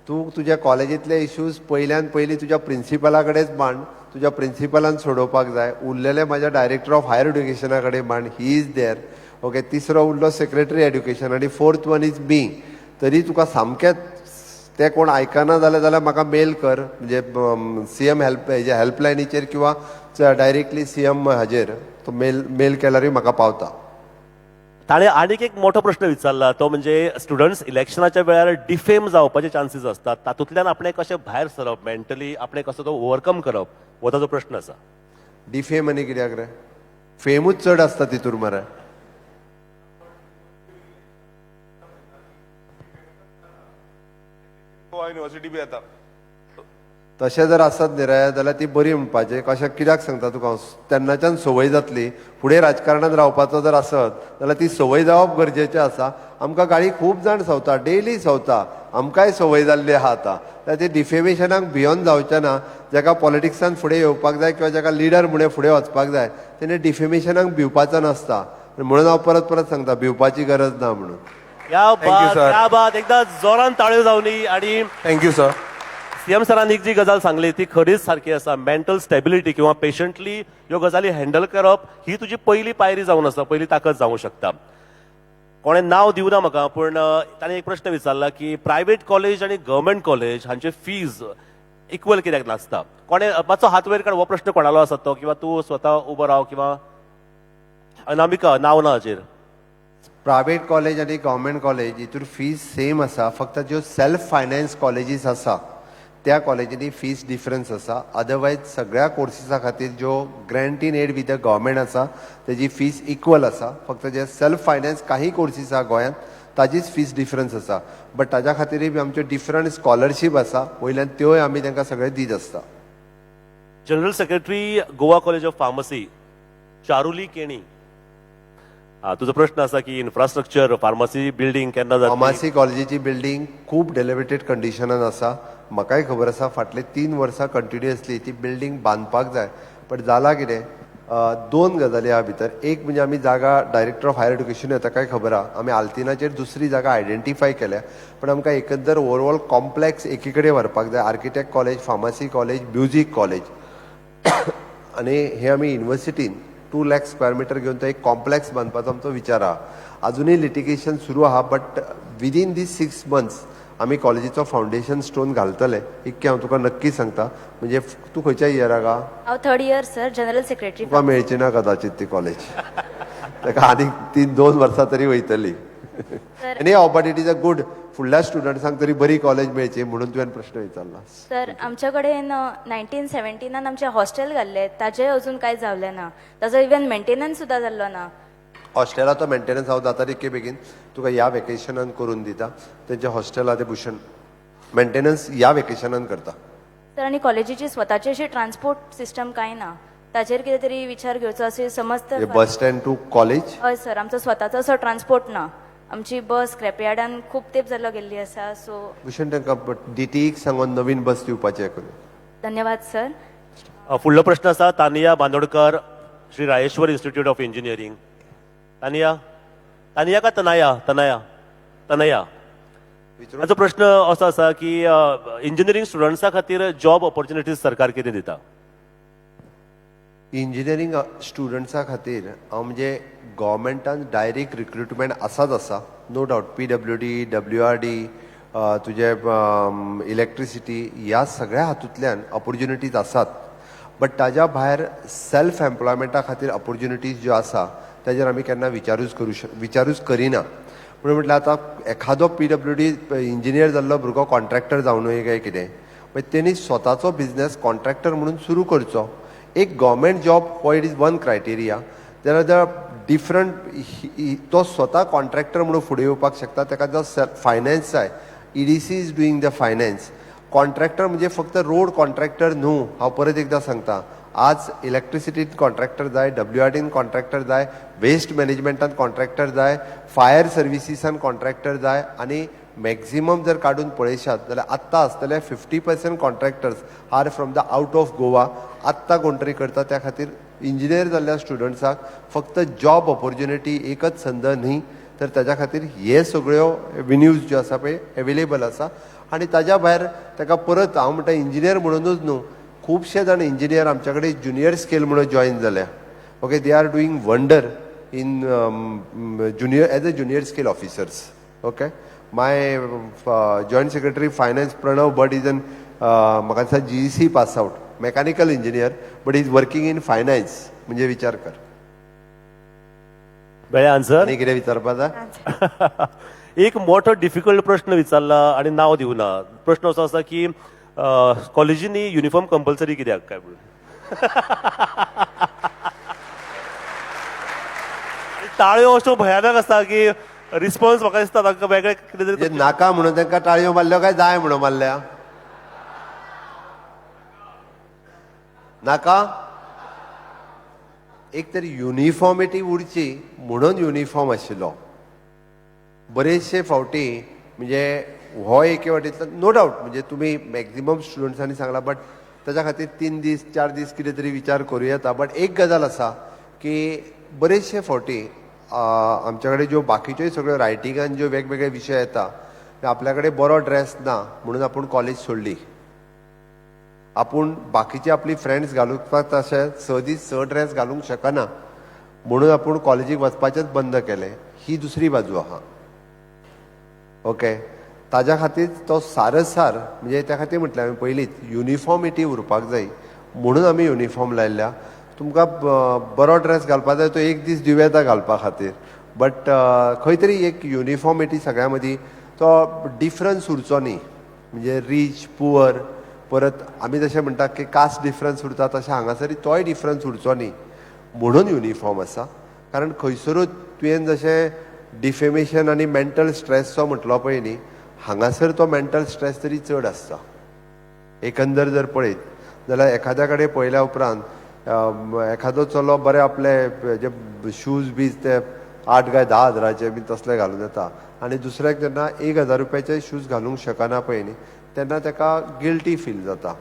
Speaker 2: तूं तुज्या कॉलेजींतले इश्यूज पयल्यान पयलीं तुज्या प्रिंसिपला कडेच मांड. तुज्या प्रिंसिपलान सोडोवपाक जाय. उरलेले म्हाज्या डायरेक्टर ऑफ हायर एड्युकेशना कडेन मांड. He is there. ओके, तिसरो उरलो सेक्रेटरी एड्युकेशन आनी फोर्थ वन इज मी. तरी तुका सामकेंच ते कोण आयकना जाल्यार म्हाका मेल कर. म्हणजे सीएम हेल्पलायनीचेर किंवा डायरेक्टली सीएम हाजेर तो मेल केल्यारूय म्हाका पावता.
Speaker 1: ताणें आनीक एक मोठो प्रश्न विचारला तो म्हणजे स्टुडंट्स इलेक्शनाच्या वेळार डिफेम जावपाचे चान्सीस असतात, तातूंतल्यान आपणें कशें भायर सरप, मेंटली आपणें कसो तो ओवरकम करप, हो ताजो प्रश्न आसा.
Speaker 2: डिफेम आनी कित्याक रे? फेमूच चड आसता तितूर मरे.
Speaker 3: युनिव्हर्सिटी बी येता
Speaker 2: तशें जर आसत न्ही रे जाल्यार ती बरी म्हणपाचें. कशें कित्याक सांगता तुका हांव, तेन्नाच्यान संवय जातली. फुडें राजकारणांत रावपाचो जर आसत जाल्यार ती संवय जावप गरजेचें आसा. आमकां गाडी खूब जाण सवता, डेली सवता. आमकांय संवय जाल्ली आहा आतां. जाल्यार ती डिफेमेशनाक भियोन जावचें ना. जाका पॉलिटिक्सान फुडें येवपाक जाय किंवा जाका लिडर म्हणून फुडें वचपाक जाय तेणें डिफेमेशनाक भिवपाचो नासता. म्हणून हांव परत परत सांगता भिवपाची गरज ना म्हणून.
Speaker 1: या बात एकदा जोरान ताळ्यो जावनी. आणि
Speaker 3: थँक्यू सर.
Speaker 1: सीएम सरांनी जी गजाल सांगली ती खरीच सारखी आसा. मेंटल स्टेबिलिटी किंवा पेशंटली ह्यो गजाली हँडल करप ही तुजी पयली पायरी जावन आसा, पयली ताकद जावंक शकता. कोणें नांव दिवना म्हाका, पूण ताणें एक प्रश्न विचारला की प्रायवेट कॉलेज आनी गव्हर्मेंट कॉलेज हांचे फीज इक्वल कित्याक नासता? कोणें मातसो हात वयर काड, हो प्रश्न कोणालो आसा तो, किंवा तूं स्वता उबो राव, किंवा अनामिका नांव ना हाचेर.
Speaker 2: प्रायवेट कॉलेज आनी गव्हर्मेंट कॉलेज हितूर फीज सेम आसा. फक्त ज्यो सेल्फ फायनान्स कॉलेजीस आसा त्या कॉलेजींनी फीज डिफरन्स आसा. अदरवायज सगळ्या कोर्सीसा खातीर ज्यो grant in aid with the government आसा तेजी फीज इक्वल आसा. फक्त जे सेल्फ फायनान्स काही कोर्सीस आहा गोंयांत ताजीच फीज डिफरन्स आसा. बट ताज्या खातीरय बी आमच्यो डिफरंट स्कॉलरशीप आसा वयल्यान त्योय आमी तांकां सगळे दीत आसता.
Speaker 1: General secretary Goa college of pharmacy, Charuli Keni. तुजो प्रश्न आसा की इन्फ्रास्ट्रक्चर फार्मसी बिल्डिंग केन्ना जातली?
Speaker 2: फार्मसी कॉलेजीची बिल्डिंग खूब डेलिवेटेड कंडिशनान आसा. म्हाकाय खबर आसा फाटले 3 वर्सां कंटिन्युअसली ती बिल्डिंग बांदपाक जाय. बट जाला कितें, 2 गजाली आहा भितर. एक म्हणजे आमी जागा डायरेक्टर ऑफ हायर एड्युकेशन ताकाय खबर आहा आमी आल्तिनाचेर दुसरी जागा आयडेंटिफाय केल्या. पण आमकां एकंदर ओवरऑल कॉम्प्लेक्स एकी कडेन व्हरपाक जाय. Architect college, pharmacy college, music college आनी हे आमी युनिव्हर्सिटीन 2 लाख स्क्वेअर मीटर घेवन तो एक कॉम्प्लेक्स बांदपाचो आमचो विचार आहा. अजूनय लिटिगेशन सुरू आहा. बट विदीन दीस 6 मंथ्स आमी कॉलेजीचो फावंडेशन स्टोन घालतले इतकें हांव तुका नक्की सांगता. म्हणजे तूं खंयच्या इयराक आहा?
Speaker 3: हांव third year sir, general secretary.
Speaker 2: तुका मेळची ना कदाचित ती कॉलेज. ताका आनीक 2 वर्सां तरी वयतली. Any but it is a good. फुडल्या स्टुडंट्सांक तरी बरी कॉलेज मेळची म्हणून तुवें प्रश्न विचारला.
Speaker 3: सर आमच्या कडेन 1917 आमचे हॉस्टेल घाल्ले, ताजे अजून कांय जावले ना. ताजो इवन मेंटेनन्स सुद्दां जाल्लो ना.
Speaker 2: हॉस्टेलाचो मेंटेनन्स हांव जाता तितके बेगीन तुका ह्या वेकेशनान करून दिता. तेंचे हॉस्टेला ते भूषण मेंटेनन्स ह्या वेकेशनान करता.
Speaker 3: सर आनी कॉलेजीची स्वताची अशी ट्रान्सपोर्ट सिस्टम कांय ना. ताजेर कितें तरी विचार घेवचो अशें समज तर.
Speaker 2: Bus stand to college?
Speaker 3: हय सर, आमचो स्वताचो असो ट्रान्सपोर्ट ना. आमची बस स्क्रॅपयार्डान खूब तेंप जाल्लो गेल्ली आसा. सो
Speaker 2: भूषण तांकां डीटीईक सांगून नवीन बस दिवपाचें करून.
Speaker 3: धन्यवाद सर.
Speaker 1: फुडलो प्रश्न आसा Tania Bandodkar, Shri Rayeshwar institute of engineering. Tania Tania का तनाया? तनया तनया. ताचो प्रश्न असो आसा की इंजिनियरिंग स्टुडंट्सां खातीर जॉब ऑपॉर्च्युनिटीज सरकार कितें दिता?
Speaker 2: इंजिनियरिंग स्टुडंट्सां खातीर हांव म्हणजे गव्हर्मेंटान डायरेक्ट रिक्रुटमेंट आसा. नो डावट PWD, WRD, तुजे इलेक्ट्रिसिटी ह्या सगळ्या हातूंतल्यान ऑपॉर्च्युनिटीज आसात. बट ताज्या भायर सेल्फ एम्प्लॉयमेंटा खातीर ऑपॉर्च्युनिटीज ज्यो आसा ताजेर आमी केन्ना विचारूच करिना. म्हणून म्हटल्यार आतां एखादो PWD इंजिनियर जाल्लो भुरगो कॉन्ट्रॅक्टर जावनूय काय कितें, मागीर तेणी स्वताचो बिझनेस कॉन्ट्रॅक्टर म्हणून सुरू करचो. एक गव्हर्मेंट जॉब हो इट इज वन क्रायटेरिया. जाल्यार द डिफरंट तो स्वता कॉन्ट्रॅक्टर म्हणून फुडें येवपाक शकता. ताका जो फायनान्स जाय, EDC is doing the finance. Contractor म्हणजे फक्त रोड कॉन्ट्रॅक्टर न्हू. हांव परत एकदां सांगता, आज इलेक्ट्रिसिटीन कॉन्ट्रॅक्टर जाय, WRDन कॉन्ट्रॅक्टर जाय, वेस्ट मॅनेजमेंटान कॉन्ट्रॅक्टर जाय, फायर सर्विसीसान कॉन्ट्रॅक्टर जाय. आनी मॅक्झिमम जर काडून पळयशात जाल्यार आत्तां आसतले 50% contractors are from the out of Goa. आत्तां कोण तरी करता. त्या खातीर इंजिनियर जाल्ल्या स्टुडंट्साक फक्त जॉब ऑपॉर्च्युनिटी एकच संद न्ही, तर ताच्या खातीर हे सगळ्यो एव्हेन्यूज ज्यो आसा पळय एवेलेबल आसा. आनी ताज्या भायर ताका परत हांव म्हणटा इंजिनियर म्हणूनच न्हू, खुबशे जाण इंजिनियर आमच्या कडेन ज्युनियर स्केल म्हणून जॉयन जाल्या. Okay, they are doing wonder in junior as a junior scale officers. Okay, my joint secretary finance Pranav Bhat is an म्हाका दिसता GEC pass out, mechanical engineer, but is working in finance. म्हणजे विचार कर.
Speaker 1: बरे आन्सर.
Speaker 2: आनी कितें विचारपा जाय?
Speaker 1: एक मोठो डिफिकल्ट प्रश्न विचारला आणि नाव दिवना. प्रश्न असो आसा की कॉलेजींनी युनिफॉर्म कंपल्सरी कित्याक काय म्हणून. ताळ्यो अश्यो भयानक आसा की रिस्पॉन्स म्हाका दिसता तांकां वेगळे कितें तरी
Speaker 2: नाका म्हणून तांकां टाळयो मारल्यो काय जाय म्हणून मारल्या? नाका. एक तरी युनिफॉर्मिटी उरची म्हणून युनिफॉर्म आशिल्लो. बरेचशे फावटी म्हणजे हो एके वाटेंतलो नो डावट म्हणजे तुमी मॅक्झिमम स्टुडंट्सांनी सांगला, बट ताच्या खातीर 3 दीस 4 दीस कितें तरी विचार करूं येता. बट एक गजाल आसा की बरेचशे फावटी आमच्या कडेन ज्यो बाकीच्योय सगळ्यो रायटिंगान ज्यो वेगवेगळे विशय येता, आपल्या कडेन बरो ड्रेस ना म्हणून आपूण कॉलेज सोडली. आपूण बाकीचे आपली फ्रेंड्स घालूंक तशें 6 दीस 6 ड्रेस घालूंक शकना म्हणून आपूण कॉलेजीक वचपाचेंच बंद केलें. ही दुसरी बाजू आहा. ओके, ताज्या खातीर तो सारसार म्हणजे त्या खातीर म्हटलें हांवें पयलींच युनिफॉर्मिटी उरपाक जाय म्हणून आमी युनिफॉर्म लायल्या. तुमकां बरो ड्रेस घालपाक जाय तो एक दीस दिव येता घालपा खातीर, बट खंय तरी एक युनिफॉर्मिटी सगळ्या मदीं तो डिफरन्स उरचो न्ही. म्हणजे रीच पुअर, परत आमी जशें म्हणटा की कास्ट डिफरन्स उरता तशें हांगासरी तोय डिफरन्स उरचो न्ही म्हणून युनिफॉर्म आसा. कारण खंयसरूच तुवें जशें डिफेमेशन आनी मेंटल स्ट्रेसचो म्हटलो पळय न्ही, हांगासर तो मेंटल स्ट्रेस तरी चड आसता. एकंदर जर पळयत जाल्यार एखाद्या कडेन पळयल्या उपरांत एखादो चलो बरे आपले जे शूज बीज ते 8 काय 10 हजाराचे बी तसले घालून येता आनी दुसऱ्याक जेन्ना 1000 रुपयाचे शूज घालूंक शकना पळय न्ही, तेन्ना ताका गिल्टी फील जाता.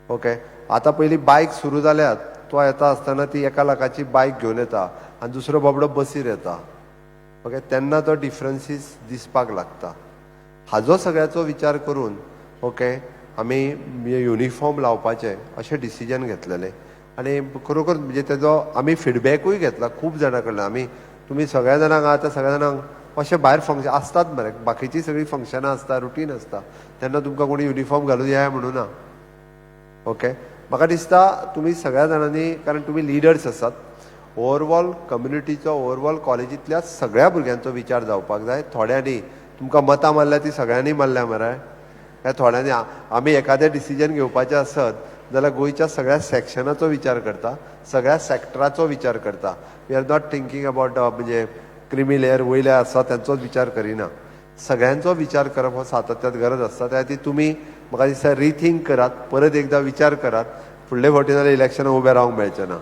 Speaker 2: ओके, आतां पयलीं बायक सुरू जाल्यात, तो येता आसतना ती 1 लाखाची बायक घेवन येता आनी दुसरो बाबडो बसीर येता. ओके, तेन्ना तो डिफरन्सीस दिसपाक लागता. हाजो सगळ्याचो विचार करून ओके आमी युनिफॉर्म लावपाचें अशें डिसिजन घेतलेलें. आनी खरोखर म्हणजे तेजो आमी फिडबॅकूय घेतला खूब जाणां कडल्यान. आमी तुमी सगळ्या जाणांक आतां सगळ्या जाणांक अशें भायर फंक्शन आसतात मरे, बाकीची सगळी फंक्शनां आसता, रुटीन आसता, तेन्ना तुमकां कोणी युनिफॉर्म घालूं जाय म्हणूं ना. ओके, म्हाका दिसता तुमी सगळ्या जाणांनी, कारण तुमी लिडर्स आसात, ओवरऑल कम्युनिटीचो, ओवरऑल कॉलेजींतल्या सगळ्या भुरग्यांचो विचार जावपाक जाय. थोड्यांनी तुमकां मतां मारल्या ती सगळ्यांनी मारल्या मरे, काय थोड्यांनी आमी एखादें डिसिजन घेवपाचें आसत जाल्यार गोंयच्या सगळ्या सेक्शनाचो विचार करता, सगळ्या सेक्टराचो विचार करता. We are not thinking about म्हणजे क्रिमी लेयर वयले आसा त्यांचोच विचार करिना. सगळ्यांचो विचार करप हो सातत्यात गरज आसता. त्या खातीर तुमी म्हाका दिसता रिथिंक करात, परत एकदा विचार करात. फुडले फावटी जाल्यार इलेक्शनां उबें रावंक मेळचें ना.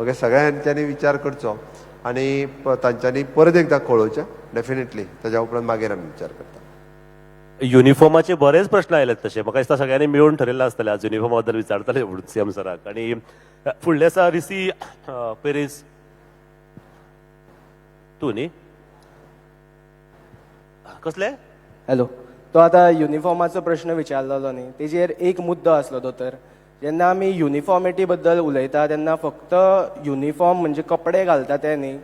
Speaker 2: ओके, सगळ्यांच्यांनी विचार करचो आनी तांच्यांनी परत एकदा कळोवचें डेफिनेटली. ताच्या उपरांत मागीर आमी विचार करता.
Speaker 1: युनिफॉर्माचे बरेच प्रश्न आयलेत तसे. म्हाका दिसता सगळ्यांनी मिळून ठरयल्लें आसतलें आज युनिफॉर्मा बद्दल विचारतले सीएम सराक. आनी फुडले आसा रिसी पेरीस, तूं न्ही कसले?
Speaker 4: हॅलो, तो आता युनिफॉर्माचो प्रश्न विचारलेलो न्ही, तेजेर एक मुद्दो आसलो दोतर. जेन्ना आमी युनिफॉर्मिटी बद्दल उलयता तेन्ना फक्त युनिफॉर्म म्हणजे कपडे घालता ते न्ही,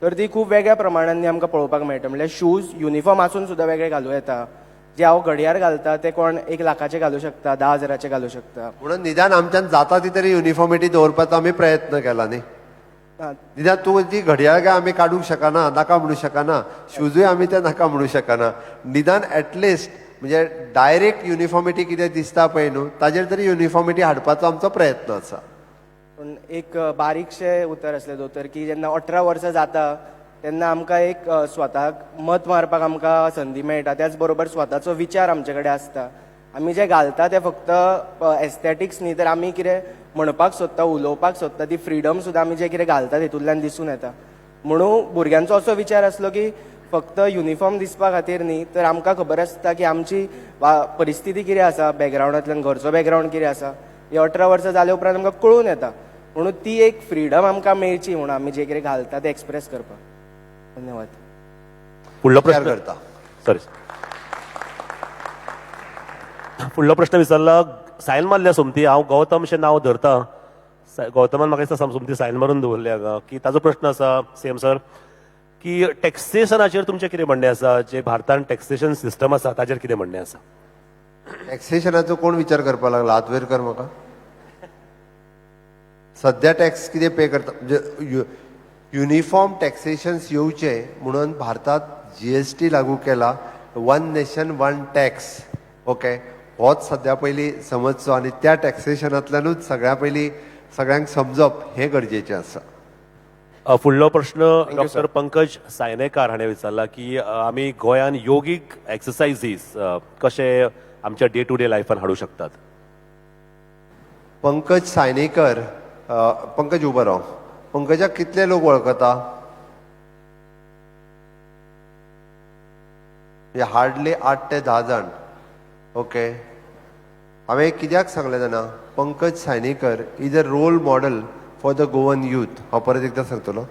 Speaker 4: तर ती खूब वेगळ्या प्रमाणांनी आमकां पळोवपाक मेळटा. म्हणल्यार शूज युनिफॉर्म आसून सुद्दां वेगळे घालूं येता. जे हांव घडयाळ घालता ते कोण 1 लाखाचे घालूं शकता, 10,000चे घालूं शकता.
Speaker 2: म्हणून निदान आमच्यान जाता ती तरी युनिफॉर्मिटी दवरपाचो आमी प्रयत्न केला न्ही. निदान तूं ती घडयाळ काय आमी काडूंक शकना, नाका म्हणूं शकना, शूजूय आमी ते नाका म्हणूं शकना. निदान एटलिस्ट म्हणजे डायरेक्ट युनिफॉर्मिटी कितें दिसता पळय न्हू, ताजेर तरी युनिफॉर्मिटी हाडपाचो आमचो प्रयत्न आसा.
Speaker 4: पूण एक बारीकशें उतर आसलें दोतर, की जेन्ना 18 वर्सां जाता तेन्ना आमकां एक स्वताक मत मारपाक आमकां संदी मेळटा. त्याच बरोबर स्वताचो विचार आमचे कडेन आसता. आमी जे घालता ते फक्त एस्थेटिक्स न्ही, तर आमी कितें म्हणपाक सोदता, उलोवपाक सोदता, ती फ्रिडम सुद्दां आमी जे कितें घालता तितूंतल्यान दिसून येता. म्हणून भुरग्यांचो असो विचार आसलो की फक्त युनिफॉर्म दिसपा खातीर न्ही, तर आमकां खबर आसता की आमची परिस्थिती कितें आसा, बॅकग्रावंडांतल्यान घरचो बॅकग्रावंड कितें आसा, हे 18 वर्सां जाले उपरांत आमकां कळून येता. म्हणून ती एक फ्रिडम आमकां मेळची म्हणून आमी जे कितें घालता ते एक्सप्रेस करपाक. धन्यवाद.
Speaker 1: फुडलो
Speaker 2: विचार
Speaker 1: प्रश्न
Speaker 2: करता.
Speaker 1: सॉरी, फुडलो प्रश्न विचारला. सायन मारल्या सोमती, हांव गौतमशें नांव धरता. गौतमान म्हाका दिसता सोमती सायन मारून दवरल्या हांगा. की ताजो प्रश्न आसा सीएम सर, की टॅक्सेशनाचेर तुमचें कितें म्हणणें आसा? जे भारतान टॅक्सेशन सिस्टम आसा ताचेर कितें म्हणणें आसा?
Speaker 2: टॅक्सेशनाचो कोण विचार करपाक लागला? हात वयर कर म्हाका. सध्या टॅक्स कितें पे करता म्हणजे युनिफॉर्म टॅक्सेशन्स येवचे म्हणून भारतात GST लागू केला, 1 नेशन 1 टॅक्स. ओके, होच सध्या पयली समजचो आनी त्या टॅक्सेशनांतल्यानूच सगळ्या पयली सगळ्यांक समजप हें गरजेचें आसा.
Speaker 1: फुडलो प्रश्न डॉक्टर पंकज सायनेकार हाणें विचारला की आमी गोंयान योगीक एक्सरसायजीस कशे आमच्या डे टू डे लायफान हाडूं शकतात?
Speaker 2: पंकज सायनेकर, पंकज उबो राव. पंकजाक कितले लोक वळखता? हार्डली 8 ते 10 जाण. ओके, हांवें कित्याक सांगलें जाणा, Pankaj Sainekar is a role model for the Goan youth. हांव परत एकदा सांगतलो,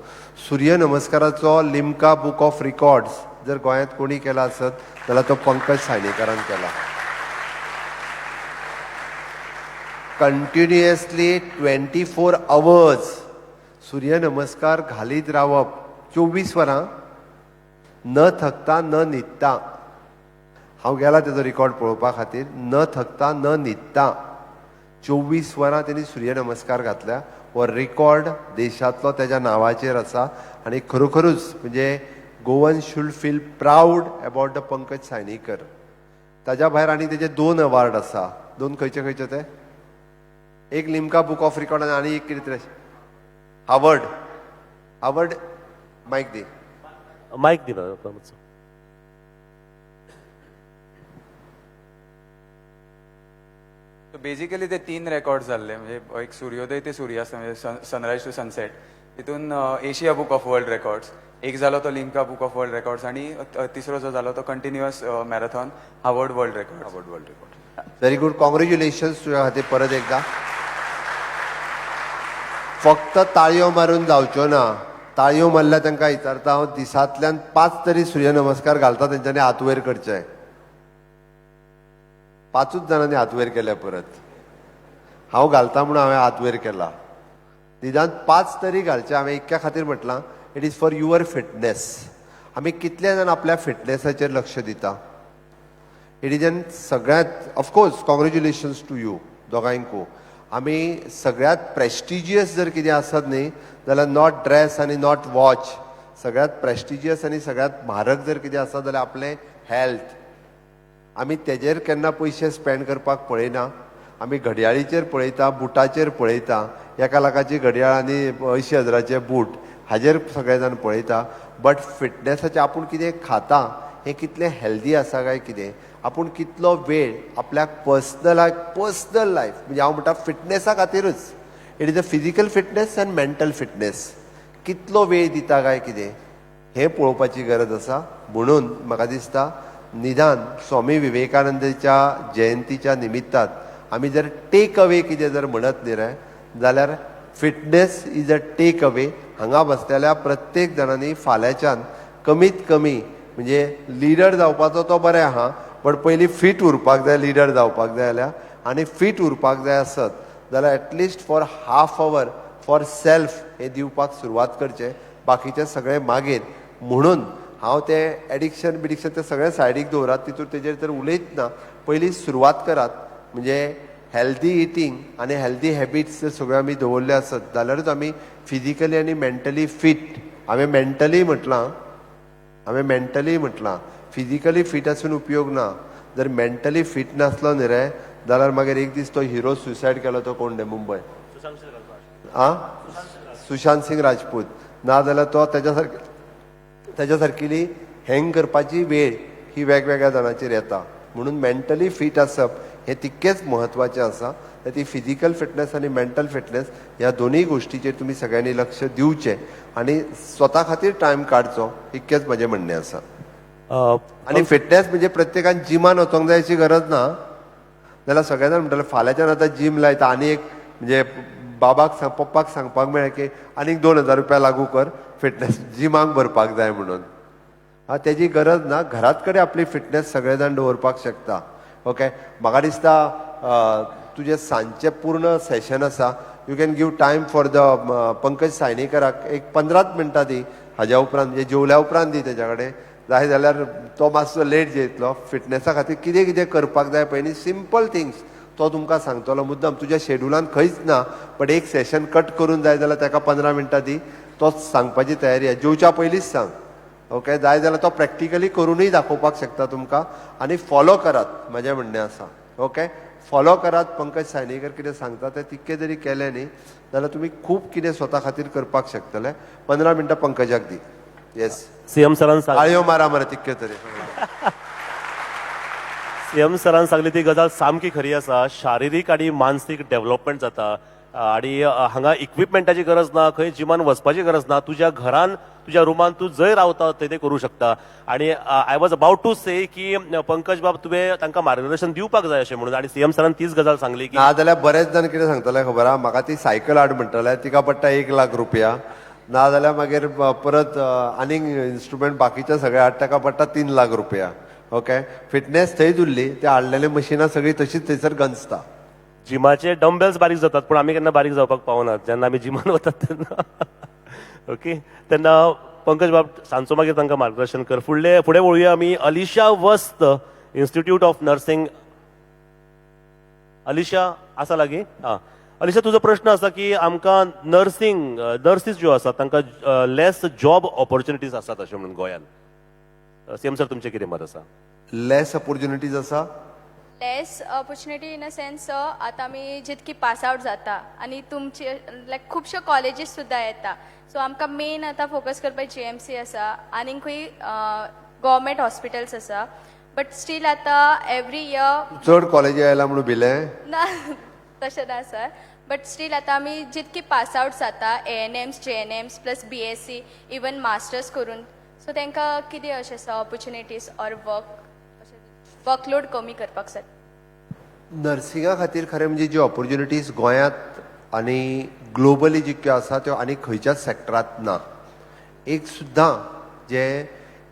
Speaker 2: सूर्य नमस्काराचो लिम्का बूक ऑफ रिकॉर्ड्स जर गोंयांत कोणी केला आसत जाल्यार तो पंकज सायनेकरान केला. कंटिन्युअसली 24 hours सूर्य नमस्कार घालीत रावप, 24 वरां, न थकता न न्हिदता. हांव गेला तेजो रिकॉर्ड पळोवपा खातीर. न थकता न न्हिदता 24 वरां तेणी सूर्य नमस्कार घातल्या. हो रिकॉर्ड देशांतलो तेज्या नांवाचेर आसा आनी खरोखरूच म्हणजे Goan should feel proud about the Pankaj Sainekar. ताज्या भायर आनी तेजे 2 अवॉर्ड आसा. 2 खंयचे खंयचे ते? एक लिम्का बूक ऑफ रिकॉर्ड आनी एक कितें तरी हावर्ड मायक दी.
Speaker 1: मायक दिना.
Speaker 5: बेसिकली ते 3 रेकॉर्ड जाल्ले, म्हणजे एक सूर्योदय ते सूर्यास्त म्हणजे सनरायज टू सनसेट. तितून Asia book of world records एक जालो तो Limca book of world records आणि तिसरो जो जालो तो continuous marathon Harvard world record.
Speaker 2: Very good, congratulations तुझ्या खातीर परत एकदा. फक्त ताळयो मारून जावच्यो ना. ताळयो मारल्या तांकां विचारता हांव, दिसांतल्यान 5 तरी सूर्य नमस्कार घालता तेंच्यांनी हात वयर करचे. 5च जाणांनी हात वयर केले. परत हांव घालता म्हणून हांवें हात वयर केला. निदान 5 तरी घालचे. हांवें इतक्या खातीर म्हटलां, it is for your fitness. आमी कितले जाण आपल्या फिटनेसाचेर लक्ष दिता इट इज एन सगळ्यांत ऑफकोर्स कॉंग्रॅच्युलेशन्स टू यू दोगांयकू आमी सगळ्यांत प्रेस्टिजियस जर कितें आसत न्ही जाल्यार नॉट ड्रेस आनी नॉट वॉच सगळ्यांत प्रेस्टिजियस आनी सगळ्यांत म्हारग जर कितें आसा जाल्यार आपलें हेल्थ आमी तेजेर केन्ना पयशे स्पेंड करपाक पळयना आमी घडयाळीचेर पळयता बुटाचेर पळयता एका लाखाची घडयाळ आनी 80,000चे बूट हाजेर सगळे जाण पळयता बट फिटनेसाचें आपूण कितें खाता हें कितलें हेल्दी आसा काय कितें आपूण कितलो वेळ आपल्याक पर्सनल लायफ म्हणजे हांव म्हणटा फिटनेसा खातीरच it is a physical fitness and mental fitness कितलो वेळ दिता काय कितें हें पळोवपाची गरज आसा म्हणून म्हाका दिसता निदान स्वामी विवेकानंदाच्या जयंतीच्या निमित्तान आमी जर टेक अवे कितें जर म्हणत न्ही रे जाल्यार fitness is a take away हांगा बसलेल्या प्रत्येक जाणांनी फाल्यांच्यान कमीत कमी म्हणजे लिडर जावपाचो तो बरें आहा बट पयलीं फीट उरपाक जाय लिडर जावपाक जाय जाल्यार आनी फीट उरपाक जाय आसत जाल्यार at least for half hour for self हें दिवपाक सुरवात करचें बाकीचें सगळें मागीर म्हणून हांव तें एडिक्शन बिडिक्शन तें सगळें सायडीक दवरात तितून तेजेर तर उलयत ना पयलीं सुरवात करात म्हणजे हेल्दी इटींग आनी हेल्दी हॅबिट्स जर सगळ्यो आमी दवरले आसत जाल्यारूच आमी फिजिकली आनी मेंटली फीट हांवें मेंटली म्हटलां फिजिकली फीट आसून उपयोग ना जर मेंटली फीट नासलो न्ही रे जाल्यार मागीर एक दीस तो हिरो सुसायड केलो तो कोण रे मुंबय सुशांत सिंग राजपूत ना जाल्यार तो तेज्या सारकिली हँग करपाची वेळ ही वेगवेगळ्या जाणांचेर येता म्हणून मेंटली फीट आसप हें तितकेंच म्हत्वाचें आसा ती फिजिकल फिटनेस आनी मेंटल फिटनेस ह्या दोनूय गोश्टीचेर तुमी सगळ्यांनी लक्ष दिवचें आनी स्वता खातीर टायम काडचो इतकेंच म्हजें म्हणणें आसा आनी फिटनेस म्हणजे प्रत्येकान जिमान वचोंक जाय अशी गरज ना जाल्यार सगळे जाण म्हणटाले फाल्यांच्यान आतां जीम लायता आनी एक म्हणजे बाबाक पप्पाक सांगपाक मेळ्ळें की आनीक 2,000 रुपया लागू कर फिटनेस जिमाक भरपाक जाय म्हणून तेजी गरज ना घरात कडेन आपली फिटनेस सगळे जाण दवरपाक शकता ओके म्हाका दिसता तुजें सांजचें पूर्ण सेशन आसा you can give time for the Pankaj सायनीकराक एक 15 मिनटां दी हाज्या उपरांत म्हणजे जेवल्या उपरांत दी तेज्या कडेन जाय जाल्यार तो मातसो लेट जेयतलो फिटनेसा खातीर कितें कितें करपाक जाय पळय न्ही सिंपल थिंग्स तो तुमकां सांगतलो मुद्दम तुज्या शेड्युलान खंयच ना बट एक सेशन कट करून जाय जाल्यार ताका 15 मिनटां दी तो सांगपाची तयारी आहे जेवच्या पयलींच सांग ओके जाय जाल्यार तो प्रॅक्टिकली करूनय दाखोवपाक शकता तुमकां आनी फॉलो करात म्हजें म्हणणें आसा ओके फॉलो करात पंकज सायनीकर कितें सांगता तें तितकें जरी केलें न्ही जाल्यार तुमी खूब कितें स्वता खातीर करपाक शकतले 15 मिनटां पंकजाक दी येस
Speaker 1: सीएम सरान
Speaker 2: आळयो मारा मरे तितके तरी
Speaker 1: सीएम सरान सांगली ती गजाल सामकी खरी आसा शारिरीक आनी मानसीक डेव्हलपमेंट जाता आणि हांगा इक्विपमेंटाची गरज ना खंय जिमान वचपाची गरज ना तुज्या घरान तुज्या रुमान तू जंय रावता थंय ते करूं शकता आणि आय वॉज अबाउट टू से की पंकज बाब तुवें तांकां मार्गदर्शन दिवपाक जाय अशें म्हणून आणि सीएम सरान तीच गजाल सांगली की
Speaker 2: ना जाल्यार बरेच जाण कितें सांगतले खबर आहा म्हाका ती सायकल हाड म्हणटले तिका पडटा 1 लाख रुपया ना जाल्यार मागीर परत आनीक इन्स्ट्रुमेंट बाकीचे सगळे हाड ताका पडटा 3 लाख रुपया ओके फिटनेस थंयच उरली ते हाडलेली मशिनां सगळी तशीच थंयसर गंजता
Speaker 1: जिमाचे डंबेल्स बारीक जातात पण आमी केन्ना बारीक जावपाक पावनात जेन्ना आमी जिमान वतात तेन्ना ओके तेन्ना पंकज बाब सांजचो मागीर तांकां मार्गदर्शन कर फुडे वळुया आमी अलिशा वस्त इन्स्टिट्यूट ऑफ नर्सिंग अलिशा आसा लागीं अलिशा तुजो प्रश्न आसा की आमकां नर्सीस ज्यो आसात तांकां लेस जॉब ऑपॉर्च्युनिटीज आसात अशें म्हणून गोंयांत सीएम सर तुमचें कितें मत आसा
Speaker 2: लेस ऑपॉर्च्युनिटीज आसा
Speaker 6: लेस ऑपॉर्च्युनिटी इन अ सेन्स आतां आमी जितकी पास आउट जाता आनी तुमचे लायक खुबशे कॉलेजीस सुद्दां येता सो आमकां मेन आतां फोकस करपाक जीएमसी आसा आनीकूय गव्हर्मेंट हॉस्पिटल्स आसा बट स्टील आतां एवरी इयर
Speaker 2: चड कॉलेजी आयला म्हणून भिलें
Speaker 6: ना तशें ना सर बट स्टील आतां आमी जितकी पास आउट जाता ANMs JNMs plus BSc even masters करून सो तांकां कितें अशें आसा ऑपॉर्च्युनिटीज ऑर वर्कलोड कमी करपाक जाय
Speaker 2: नर्सिंगा खातीर खरें म्हणजे जी ऑपॉर्च्युनिटीज गोंयांत आनी ग्लोबली जितक्यो आसा त्यो आनी खंयच्याच सेक्टरांत ना एक सुद्दां जे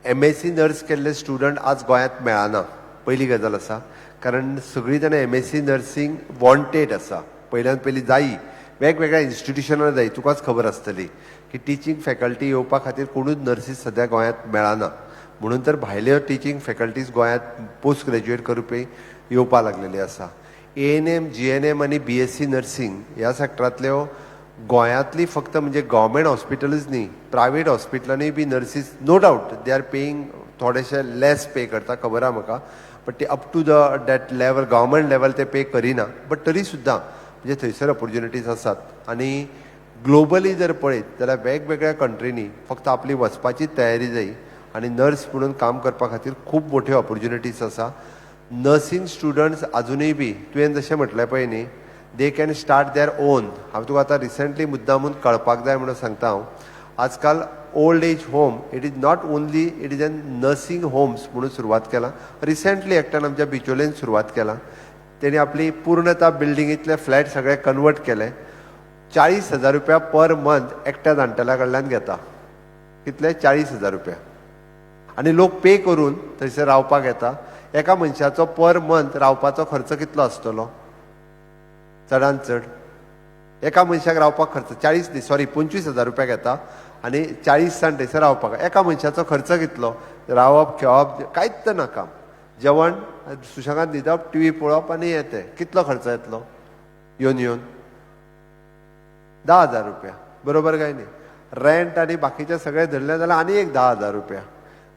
Speaker 2: MSc नर्स केल्ले स्टुडंट आज गोंयांत मेळना पयली गजाल आसा कारण सगळीं जाणां MSc नर्सिंग वॉन्टेड आसा पयल्यान पयली जायी वेगवेगळ्या इन्स्टिट्युशनां जायी तुकाच खबर आसतली की टिचींग फॅकल्टी येवपा खातीर कोणूच नर्सीस सद्या गोंयांत मेळना, म्हणून तर भायल्यो टिचींग फॅकल्टीज गोंयांत पोस्ट ग्रॅज्युएट करपी येवपा लागलेली आसा. ANM, GNM आनी BSc नर्सिंग ह्या सॅक्टरांतल्यो गोंयांतली फक्त म्हणजे गव्हर्मेंट हॉस्पिटलूच न्ही, प्रायवेट हॉस्पिटलांनी बी nurses no doubt they are paying थोडेशे लेस पे करता, खबर आहा म्हाका, बट ते up to that level government level ते पे करिना, बट तरी सुद्दां म्हणजे थंयसर ऑपॉर्च्युनिटीज आसात. आनी ग्लोबली जर पळयत जाल्यार वेगवेगळ्या कंट्रीनी फक्त आपली वचपाची तयारी जायी आनी नर्स म्हणून काम करपा खातीर खूब मोठ्यो ऑपॉर्च्युनिटीज आसा. नर्सींग स्टुडंट्स अजुनूय बी तुवें जशें म्हटलें पळय न्ही, they can start their own. हांव तुका आतां रिसंटली मुद्दामून कळपाक जाय म्हणून सांगता हांव, आजकाल old age home it is not only it is an nursing homes म्हणून सुरवात केला. रिसंटली एकट्यान आमच्या बिचोलेन सुरवात केला. तेणी आपली पूर्णता बिल्डिंगेंतले फ्लॅट सगळे कन्वर्ट केले. 40,000 रुपया पर मंथ एकट्या जाणटेल्या कडल्यान घेता. कितले? 40,000 रुपया. आनी लोक पे करून थंयसर रावपाक येता. एका मनशाचो पर मंथ रावपाचो खर्च कितलो आसतलो? चडांत चड एका मनशाक रावपाक खर्च 25,000 रुपया घेता आनी 40 जाण थंयसर रावपाक. एका मनशाचो खर्च कितलो? रावप खेळप कांयच नाका, जेवण सुशेगाद न्हिदप, टीव्ही पळोवप आनी येते. कितलो खर्च येतलो येवन 10,000 रुपया, बरोबर काय न्ही? रेंट आनी बाकीचे सगळे धरले जाल्यार आनी एक 10,000 रुपया.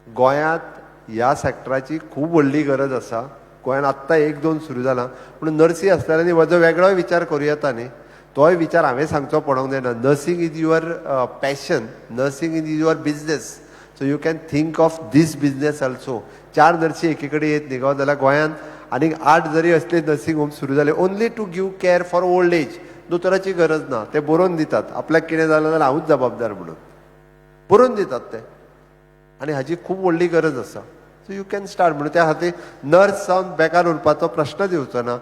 Speaker 2: गोंयांत ह्या सॅक्टराची खूब व्हडली गरज आसा. गोंयांत आत्तां 1-2 सुरू जाला, पूण नर्सी आसतल्यांनी म्हजो वेगळोय विचार करूं येता न्ही. तोय विचार हांवें सांगचो पडोंक जायना. Nursing is your passion, nursing is your business, so you can think of this business also. 4 नर्सी एकी कडेन येत न्ही गो जाल्यार गोंयांत आनीक 8 जरी असले नर्सिंग होम सुरू जाले only to give care for old age. दोतोराची गरज ना, ते बरोवन दितात. आपल्याक कितें जालें जाल्यार हांवूच जबाबदार म्हणून बरोवन दितात ते, आनी हाची खूब व्हडली गरज आसा. So you can start. म्हणून त्या खातीर नर्स जावन बेकार उरपाचो प्रश्नच येवचो ना.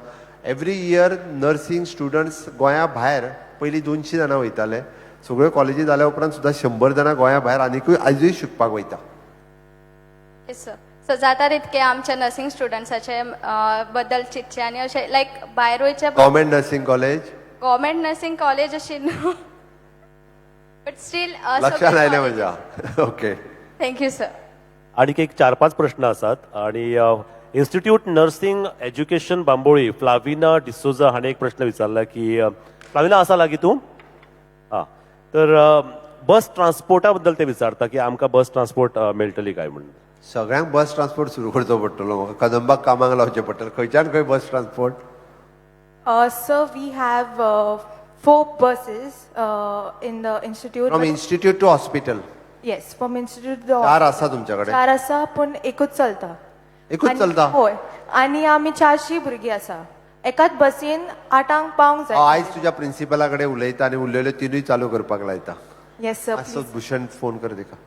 Speaker 2: एवरी इयर नर्सिंग स्टुडंट्स गोंया भायर पयलीं 200 जाणां वयताले, सगळ्यो कॉलेजी जाल्या उपरांत सुद्दां 100 जाणां गोंया भायर आनीकूय आजूय शिकपाक वयता.
Speaker 6: Yes sir. सो जाता तितके आमच्या नर्सिंग स्टुडंट्साचे बद्दल चिंतचे आनी अशें लायक भायर वयचे.
Speaker 2: Government nursing college,
Speaker 6: government nursing college अशी न्हू, बट स्टील
Speaker 2: लक्षात आयलें म्हज्या. Okay,
Speaker 6: thank you sir.
Speaker 1: आणखी एक 4-5 प्रश्न असतात. आणि institute nursing education Bambolim Flavina D'Souza हाणे एक प्रश्न विचारला की फ्लाविना आसा लागीं तूं? हां, तर बस ट्रान्सपोर्टा बद्दल ते विचारता की आमकां बस ट्रान्सपोर्ट मेळटली काय म्हणून.
Speaker 2: सगळ्यांक बस ट्रान्सपोर्ट सुरू करचो पडटलो. म्हाका कदंबाक कामाक लावचें पडटलें. खंयच्यान खंय bus transport?
Speaker 7: Sir, we have 4 buses in the institute.
Speaker 2: From institute to hospital?
Speaker 7: Yes, from institute to the
Speaker 2: 4 आसा तुमच्या कडेन?
Speaker 7: 4 आसा, पूण एकूच चलता.
Speaker 2: एकूच
Speaker 7: आनी-
Speaker 2: चलता?
Speaker 7: होय, आनी आमी 400 भुरगीं आसा. एकाच बसीन 8 पावंक जाय.
Speaker 2: आयज तुज्या प्रिन्सिपला कडेन उलयता आनी उरलेल्यो 3 चालू करपाक लायता.
Speaker 7: येस सर,
Speaker 2: असो भूषण फोन कर तेका.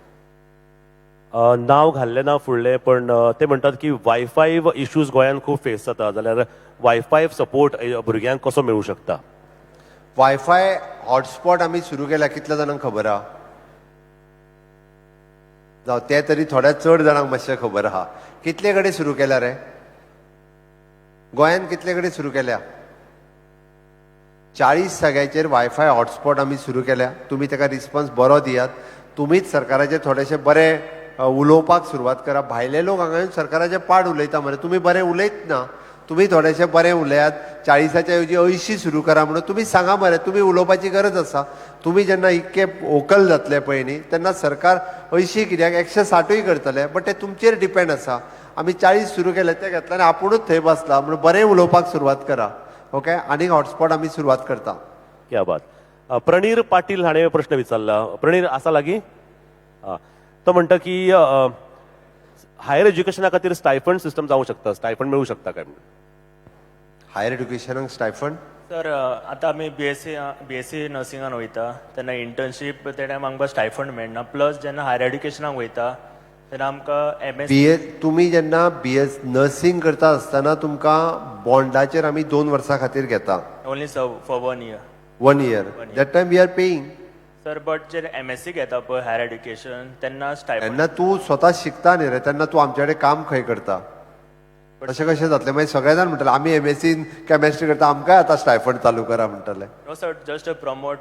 Speaker 1: नाव घाल्लें ना फुडलें, पण ते म्हणटात की वायफाय इश्यूज गोंयांत खूब फेस जाता, जाल्यार वायफाय सपोर्ट भुरग्यांक कसो मेळूं शकता?
Speaker 2: वायफाय हॉटस्पॉट आमी सुरू केल्या, कितल्या जाणांक खबर आहा? जावं ते तरी थोड्या चड जाणांक मातशें खबर आहा. कितले कडेन सुरू केल्या रे गोंयांत? कितले कडेन सुरू केल्या? 40 जाग्याचेर वायफाय हॉटस्पॉट आमी सुरू केल्या. तुमी ताका रिस्पॉन्स बरो दियात. तुमीच सरकाराचे थोडेशे बरे उलोवपाक सुरवात करा. भायले लोक हांगा येवन सरकाराचे पाड उलयता मरे, तुमी बरें उलयत ना. तुमी थोडेशे बरें उलयात. 40च्या ऐवजी 80 सुरू करा म्हणून तुमी सांगा मरे. तुमी उलोवपाची गरज आसा. तुमी जेन्ना इतके वोकल जातले पळय न्ही, तेन्ना सरकार 80 कित्याक 160य करतले, बट ते तुमचेर डिपेंड आसा. आमी 40 सुरू केले ते घेतले आनी आपुणूच थंय बसला म्हणून बरें उलोवपाक सुरवात करा. ओके, आनीक हॉटस्पॉट आमी सुरवात करता.
Speaker 1: क्या बात. प्रणीर पाटील हाणें प्रश्न विचारला. प्रणीर आसा लागीं? तो म्हणटा की हायर एज्युकेशना खातीर स्टायफंड सिस्टम जावंक शकता, स्टायफंड मेळूं शकता काय म्हणून.
Speaker 2: Higher एड्युकेशनाक stipend?
Speaker 8: सर आतां आमी बीएससी नर्सिंगान वयता तेन्ना इंटर्नशीप ते टायम आमकां स्टायफंड मेळना. प्लस जेन्ना हायर एड्युकेशनाक वयता तेन्ना आमकां
Speaker 2: तुमी जेन्ना बीएस नर्सिंग करता आसतना तुमकां बॉन्डाचेर आमी 2 वर्सां खातीर घेता.
Speaker 8: Only for 1 year.
Speaker 2: 1 year. That time we are paying.
Speaker 8: Sir but जे एमएससी घेता पळय हायर एड्युकेशन तेन्ना स्टायफंड.
Speaker 2: तेन्ना तूं स्वता शिकता न्ही रे, तेन्ना तूं आमचे कडेन काम खंय करता? तशें कशें जातलें मागीर सगळे जाण म्हणटले आमी MSc केमेस्ट्री करता आमकांय आतां स्टायफंड चालू करा म्हणटले.
Speaker 8: No sir, just promote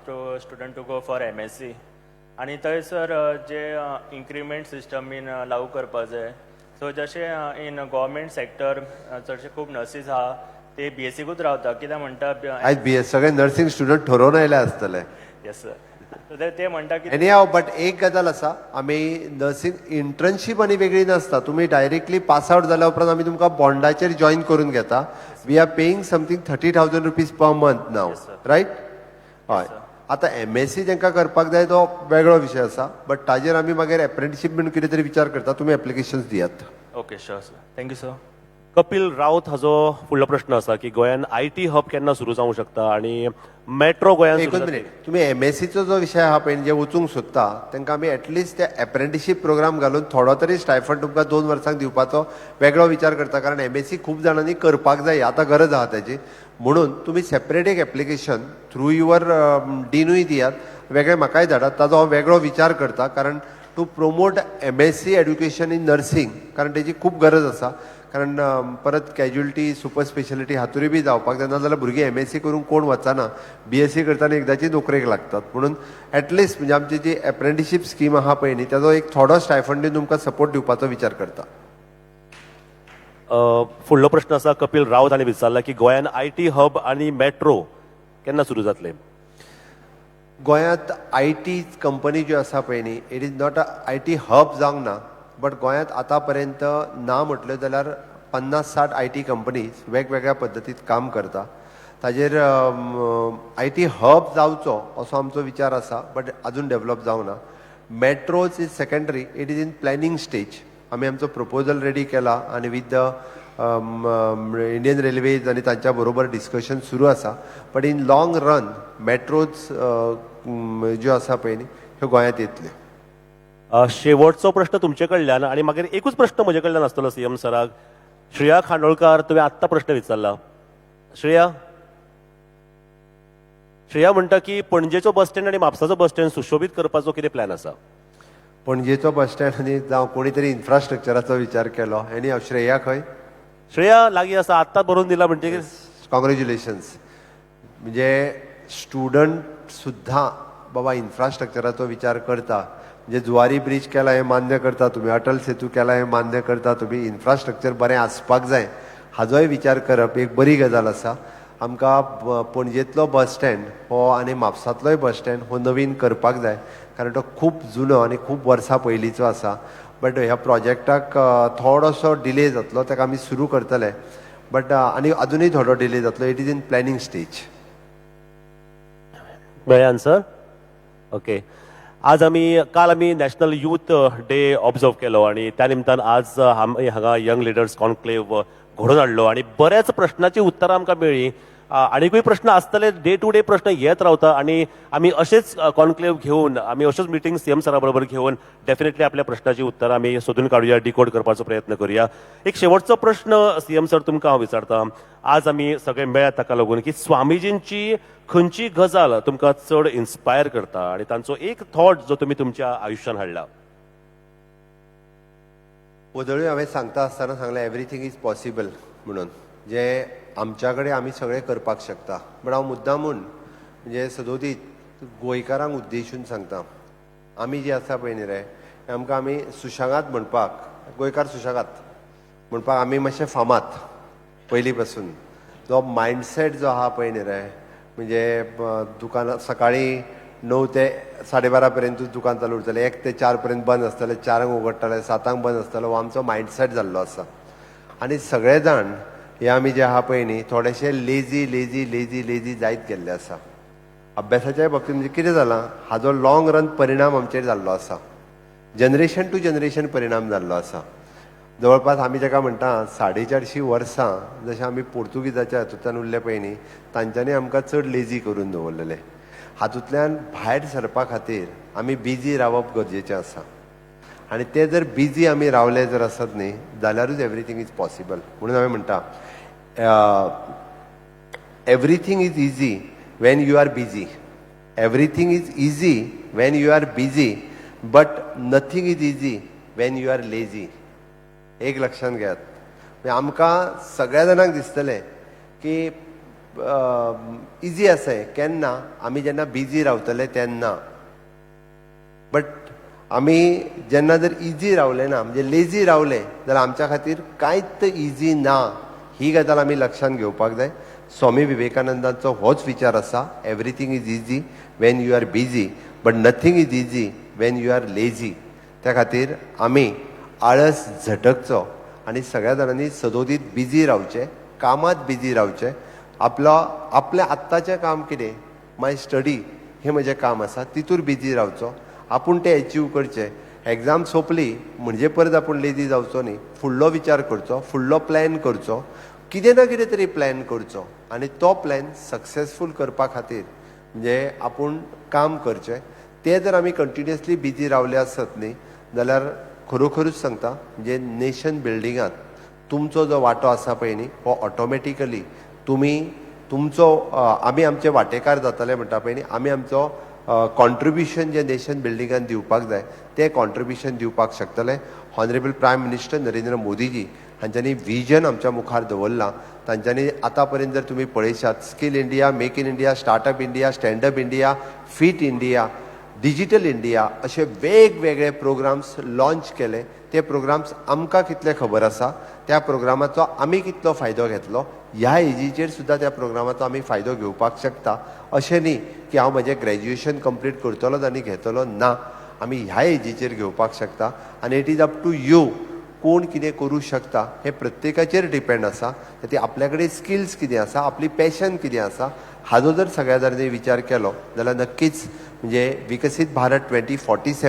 Speaker 8: to student to go for MSc. आनी थंयसर जे इन्क्रिमेंट सिस्टम बीन लागू करपा जाय. सो जशे इन गव्हर्मेंट सेक्टर चडशे खूब नर्सीस आहा ते BScूच रावता कित्याक म्हणटा
Speaker 2: आयज BS सगळे नर्सिंग स्टुडंट ठरोवन आयले आसतले.
Speaker 8: Yes sir. सो ते म्हणटा की
Speaker 2: एनी हाव बट एक गजाल आसा आमी नर्सिंग इंटर्नशीप आनी वेगळी नासता. तुमी डायरेक्टली पास आउट जाल्या उपरांत आमी तुमकां बॉन्डाचेर जॉईन करून घेता. We are paying something 30,000 rupees per month नाव, रायट? हय. आतां MSc जेंकां करपाक जाय तो वेगळो विशय आसा बट ताजेर आमी मागीर एप्रेंटिशीप म्हणून कितें तरी विचार करता. तुमी एप्लिकेशन्स दियात.
Speaker 8: Okay sure sir. Thank you sir.
Speaker 1: Kapil Rawat हाजो फुडलो प्रश्न आसा की गोंयान IT हब केन्ना सुरू जावंक शकता आणि मेट्रो गोंयान सुरू
Speaker 2: एकूच
Speaker 1: जातली?
Speaker 2: मिनिट, तुमी MScचो जो विशय आहा पळय जे वचूंक सोदता तांकां आमी एटलिस्ट ते एप्रेंटिशीप प्रोग्राम घालून थोडो तरी स्टायफंड तुमकां 2 वर्सांक दिवपाचो वेगळो विचार करता. कारण MSc खूब जाणांनी करपाक जाय, आतां गरज आहा त्याची. म्हणून तुमी सेपरेट एक एप्लिकेशन थ्रू युअर डीनूय दियात, वेगळे म्हाकाय धाडात. ताजो हांव वेगळो विचार करता. कारण to promote MSc education in nursing, कारण तेजी खूब गरज आसा. कारण परत कॅज्युअलिटी सुपर स्पेशलिटी हातूंय बी जावपाक जाय. नाजाल्यार भुरगीं MSc करून कोण वचना, BSc करतना एकदाची नोकरेक लागतात. म्हणून एटलिस्ट म्हणजे आमची जी एप्रेंटिशीप स्कीम आहा पळय न्ही ताजो एक थोडो स्टायफंड दिवन तुमकां सपोर्ट दिवपाचो विचार करता.
Speaker 1: फुडलो प्रश्न आसा कपिल रावत हांणी विचारला की गोंयान IT हब आणि मेट्रो केन्ना सुरू जातले?
Speaker 2: गोंयांत IT कंपनी ज्यो आसा पळय न्ही, it is not a IT hub जावंक ना, बट गोंयांत आतां पर्यंत ना म्हटल्यो जाल्यार 50-60 IT कंपनीज वेगवेगळ्या पद्दतीत काम करता. ताजेर IT हब जावचो असो आमचो विचार आसा बट अजून डेव्हलप जावंक ना. Metros is secondary, it is in planning stage. आमी आमचो प्रपोजल रेडी केला आनी विथ द इंडियन रेल्वेज आनी तांच्या बरोबर डिस्कशन सुरू आसा. But in long run metros ज्यो आसा पळय न्ही ह्यो गोंयांत येतल्यो.
Speaker 1: शेवटचो प्रश्न तुमचे कडल्यान आणि मागीर एकूच प्रश्न म्हजे कडल्यान आसतलो CM सराक. श्रेया खांडोळकार, तुवें आत्तां प्रश्न विचारला. श्रेया म्हणटा की पणजेचो बस स्टँड आनी म्हापसाचो बस स्टँड सुशोभीत करपाचो कितें प्लॅन आसा?
Speaker 2: पणजेचो बस स्टँड आनी जावं कोणी तरी इन्फ्रास्ट्रक्चराचो विचार केलो. एनी हांव श्रेया खंय?
Speaker 1: श्रेया लागीं आसा, आत्तां बरोवन दिला म्हणजे
Speaker 2: कॉंग्रॅच्युलेशन्स. म्हणजे स्टुडंट सुद्धा बाबा इन्फ्रास्ट्रक्चराचो विचार करता. म्हणजे जुवारी ब्रिज केला हे मान्य करता तुमी, अटल सेतू केला हे मान्य करता तुमी. इन्फ्रास्ट्रक्चर बरें आसपाक जाय हाजोय विचार करप एक बरी गजाल आसा. आमकां पणजेंतलो बस स्टँड हो आनी म्हापसांतलोय बस स्टँड हो नवीन करपाक जाय. कारण तो खूब जुनो आनी खूब वर्सां पयलींचो आसा. बट ह्या प्रोजेक्टाक थोडोसो डिले जातलो, ताका आमी सुरू करतले. बट आनी अजुनूय थोडो डिले जातलो. It is in planning stage.
Speaker 1: मेळ्ळें आन्सर? ओके. काल आमी नॅशनल यूथ डे ऑब्जर्व केलो आणि त्या निमतान आज आमी हांगा यंग लिडर्स कॉन्क्लेव घडोवन हाडलो आणि बऱ्याच प्रश्नांची उत्तरां आमकां मेळ्ळी. आनीकूय प्रश्न आसतले, डे टू डे प्रश्न येत रावता आणि आमी अशेच कॉन्क्लेव घेवन, आमी अश्योच मिटींग CM सरा बरोबर घेवन डेफिनेटली आपल्या प्रश्नाची उत्तरां आमी सोदून काडुया, डिकोड करपाचो प्रयत्न करुया. एक शेवटचो प्रश्न CM सर तुमकां हांव विचारता. आज आमी सगळे मेळ्ळ्यात ताका लागून की स्वामीजींची खंयची गजाल तुमकां चड इन्स्पायर करता आणि तांचो एक थॉट जो तुमी तुमच्या आयुश्यान हाडला?
Speaker 2: वदळूय हांवें सांगता आसतना सांगलें एवरीथींग इज पॉसिबल म्हणून, जे आमच्या कडेन आमी सगळें करपाक शकता. बट हांव मुद्दामून म्हणजे सदोदीत गोंयकारांक उद्देशून सांगता. आमी जे आसा पळय न्ही रे, आमकां आमी सुशेगाद म्हणपाक, गोंयकार सुशेगाद म्हणपाक आमी मातशे फामाद पयलीं पासून. जो मायंडसेट जो आहा पळय न्ही रे, म्हणजे दुकानां सकाळीं 9 ते 12:30 पर्यंतूच दुकान चालू उरतलें, 1 ते 4 पर्यंत बंद आसतलें, 4 उगडटलें, 7 बंद आसतलो. हो आमचो मायंडसेट जाल्लो आसा. आनी सगळे जाण हे आमी जे आहा पळय न्ही थोडेशे लेजी जायत गेल्ले आसा. अभ्यासाच्या बाबतींत म्हणजे कितें जालां, हाजो लॉंग रन परिणाम आमचेर जाल्लो आसा. जनरेशन टू जनरेशन परिणाम जाल्लो आसा. जवळपास आमी जाका म्हणटा 450 वर्सां जशें आमी पोर्तुगीजाच्या हातूंतल्यान उरले पळय न्ही, तांच्यांनी आमकां चड लेजी करून दवरलेले. हातूंतल्यान भायर सरपा खातीर आमी बिजी रावप गरजेचें आसा. आनी ते जर बिजी आमी रावले जर आसत न्ही जाल्यारूच एवरीथींग इज पॉसिबल. म्हणून हांवें म्हणटा everything is easy when you are busy. Everything is easy when you are busy, but nothing is easy when you are lazy. एक लक्षात घेयात. म्हणजे आमकां सगळ्या जाणांक दिसतलें की इजी आसा हें केन्ना आमी जेन्ना बिजी रावतले तेन्ना. बट आमी जेन्ना जर इजी रावले ना म्हणजे लेजी रावले जाल्यार आमच्या खातीर कांयच इजी ना ही गजाल आमी लक्षांत घेवपाक जाय. स्वामी विवेकानंदांचो होच विचार आसा, everything is easy when you are busy but nothing is easy when you are lazy. त्या खातीर आमी आळस झटकचो आनी सगळ्या जाणांनी सदोदीत बिजी रावचें, कामांत बिजी रावचें. आपलें आत्ताचें काम कितें, माय स्टडी हें म्हजें काम आसा, तितूर बिजी रावचो, आपूण तें एचीव करचें. एग्जाम सोंपली म्हणजे परत आपूण लेजी जावचो न्ही, फुडलो विचार करचो, फुडलो प्लॅन करचो, कितें ना कितें तरी प्लॅन करचो आनी तो प्लॅन सक्सेसफूल करपा खातीर म्हणजे आपूण काम करचें. ते जर आमी कंटिन्युअसली बिजी रावले आसत न्ही जाल्यार खरोखरूच सांगता म्हणजे नेशन बिल्डिंगांत तुमचो जो वांटो आसा पळय न्ही हो ऑटोमॅटिकली तुमचो आमी आमचे वांटेकार जातले म्हणटा पळय न्ही, आमी आमचो कॉन्ट्रिब्युशन जे नेशन बिल्डिंगान दिवपाक जाय तें कॉन्ट्रिब्युशन दिवपाक शकतले. Honourable prime minister Narendra Modiji हांच्यांनी विजन आमच्या मुखार दवरलां. तांच्यांनी आतां पर्यंत जर तुमी पळयशात skill India, make in India, startup India, standup India, fit India, digital India अशे वेगवेगळे प्रोग्राम्स लॉन्च केले. ते प्रोग्राम्स आमकां कितले खबर आसा, त्या प्रोग्रामाचो आमी कितलो फायदो घेतलो, ह्या एजीचेर सुद्दां त्या प्रोग्रामाचो आमी फायदो घेवपाक शकता. अशें न्ही की हांव म्हजें ग्रॅज्युएशन कंप्लीट करतलो आनी घेतलो ना, आमी ह्या एजीचेर घेवपाक शकता. आनी it is up to you कोण कितें करूं शकता हें प्रत्येकाचेर डिपेंड आसा. ती आपल्या कडेन स्किल्स कितें आसा, आपली पॅशन कितें आसा हाजो जर सगळ्या जाणांनी विचार केलो जाल्यार नक्कीच म्हणजे विकसीत भारत 2047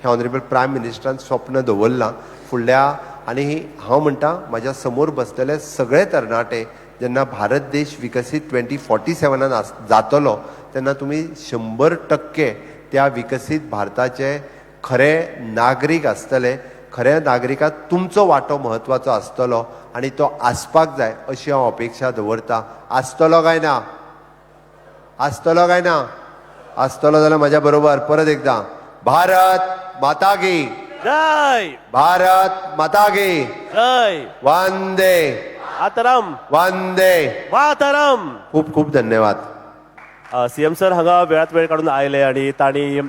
Speaker 2: हें ऑनरेबल प्रायम मिनिस्टरान स्वप्न दवरलां फुडल्या. आनी हांव म्हणटा म्हाज्या समोर बसलेले सगळे तरणाटे जेन्ना भारत देश विकसीत 2047 जातलो तेन्ना तुमी 100% त्या विकसीत भारताचे खरे नागरीक आसतले. खऱ्या नागरिकांत तुमचो वांटो म्हत्वाचो आसतलो आनी तो आसपाक जाय अशी हांव अपेक्षा दवरतां. आसतलो काय ना? आसतलो काय ना? आसतलो जाल्यार म्हाज्या बरोबर परत एकदां भारत माता की
Speaker 1: जय,
Speaker 2: भारत माता की
Speaker 1: जय,
Speaker 2: वंदे
Speaker 1: मातरम,
Speaker 2: वंदे
Speaker 1: मातरम.
Speaker 2: खूप खूप धन्यवाद.
Speaker 1: सीएम सर हांगा वेळात वेळ काडून आयले आनी तांणी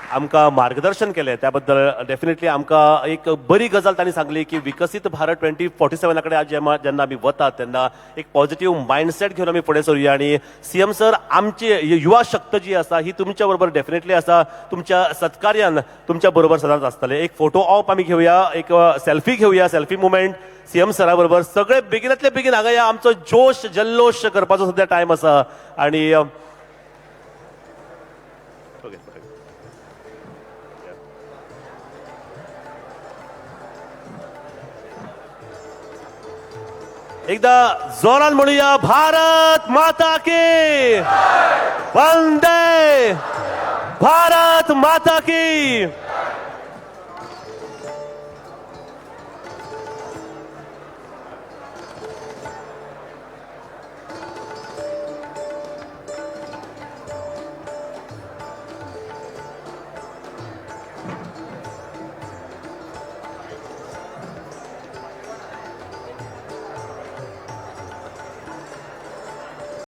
Speaker 1: आमकां मार्गदर्शन केलें त्या बद्दल डेफिनेटली आमकां एक बरी गजाल तांणी सांगली की विकसीत भारत 2047 कडेन जेन्ना आमी वतात तेन्ना एक पॉझिटिव्ह मायंडसेट घेवन आमी फुडें सरुया. आनी सीएम सर आमची युवा शक्त जी आसा ही तुमच्या बरोबर डेफिनेटली आसा. तुमच्या सत्कार्यान तुमच्या बरोबर सदांच आसतले. एक फोटो ऑप आमी घेवया, एक सेल्फी घेवया, सेल्फी मुमेंट सीएम सरा बरोबर. सगळे बेगिनातले बेगीन हांगा या, आमचो जोश जल्लोश करपाचो सद्या टायम आसा. आनी एकदा जोरान म्हणूया भारत माता की वंदे भारत माता की.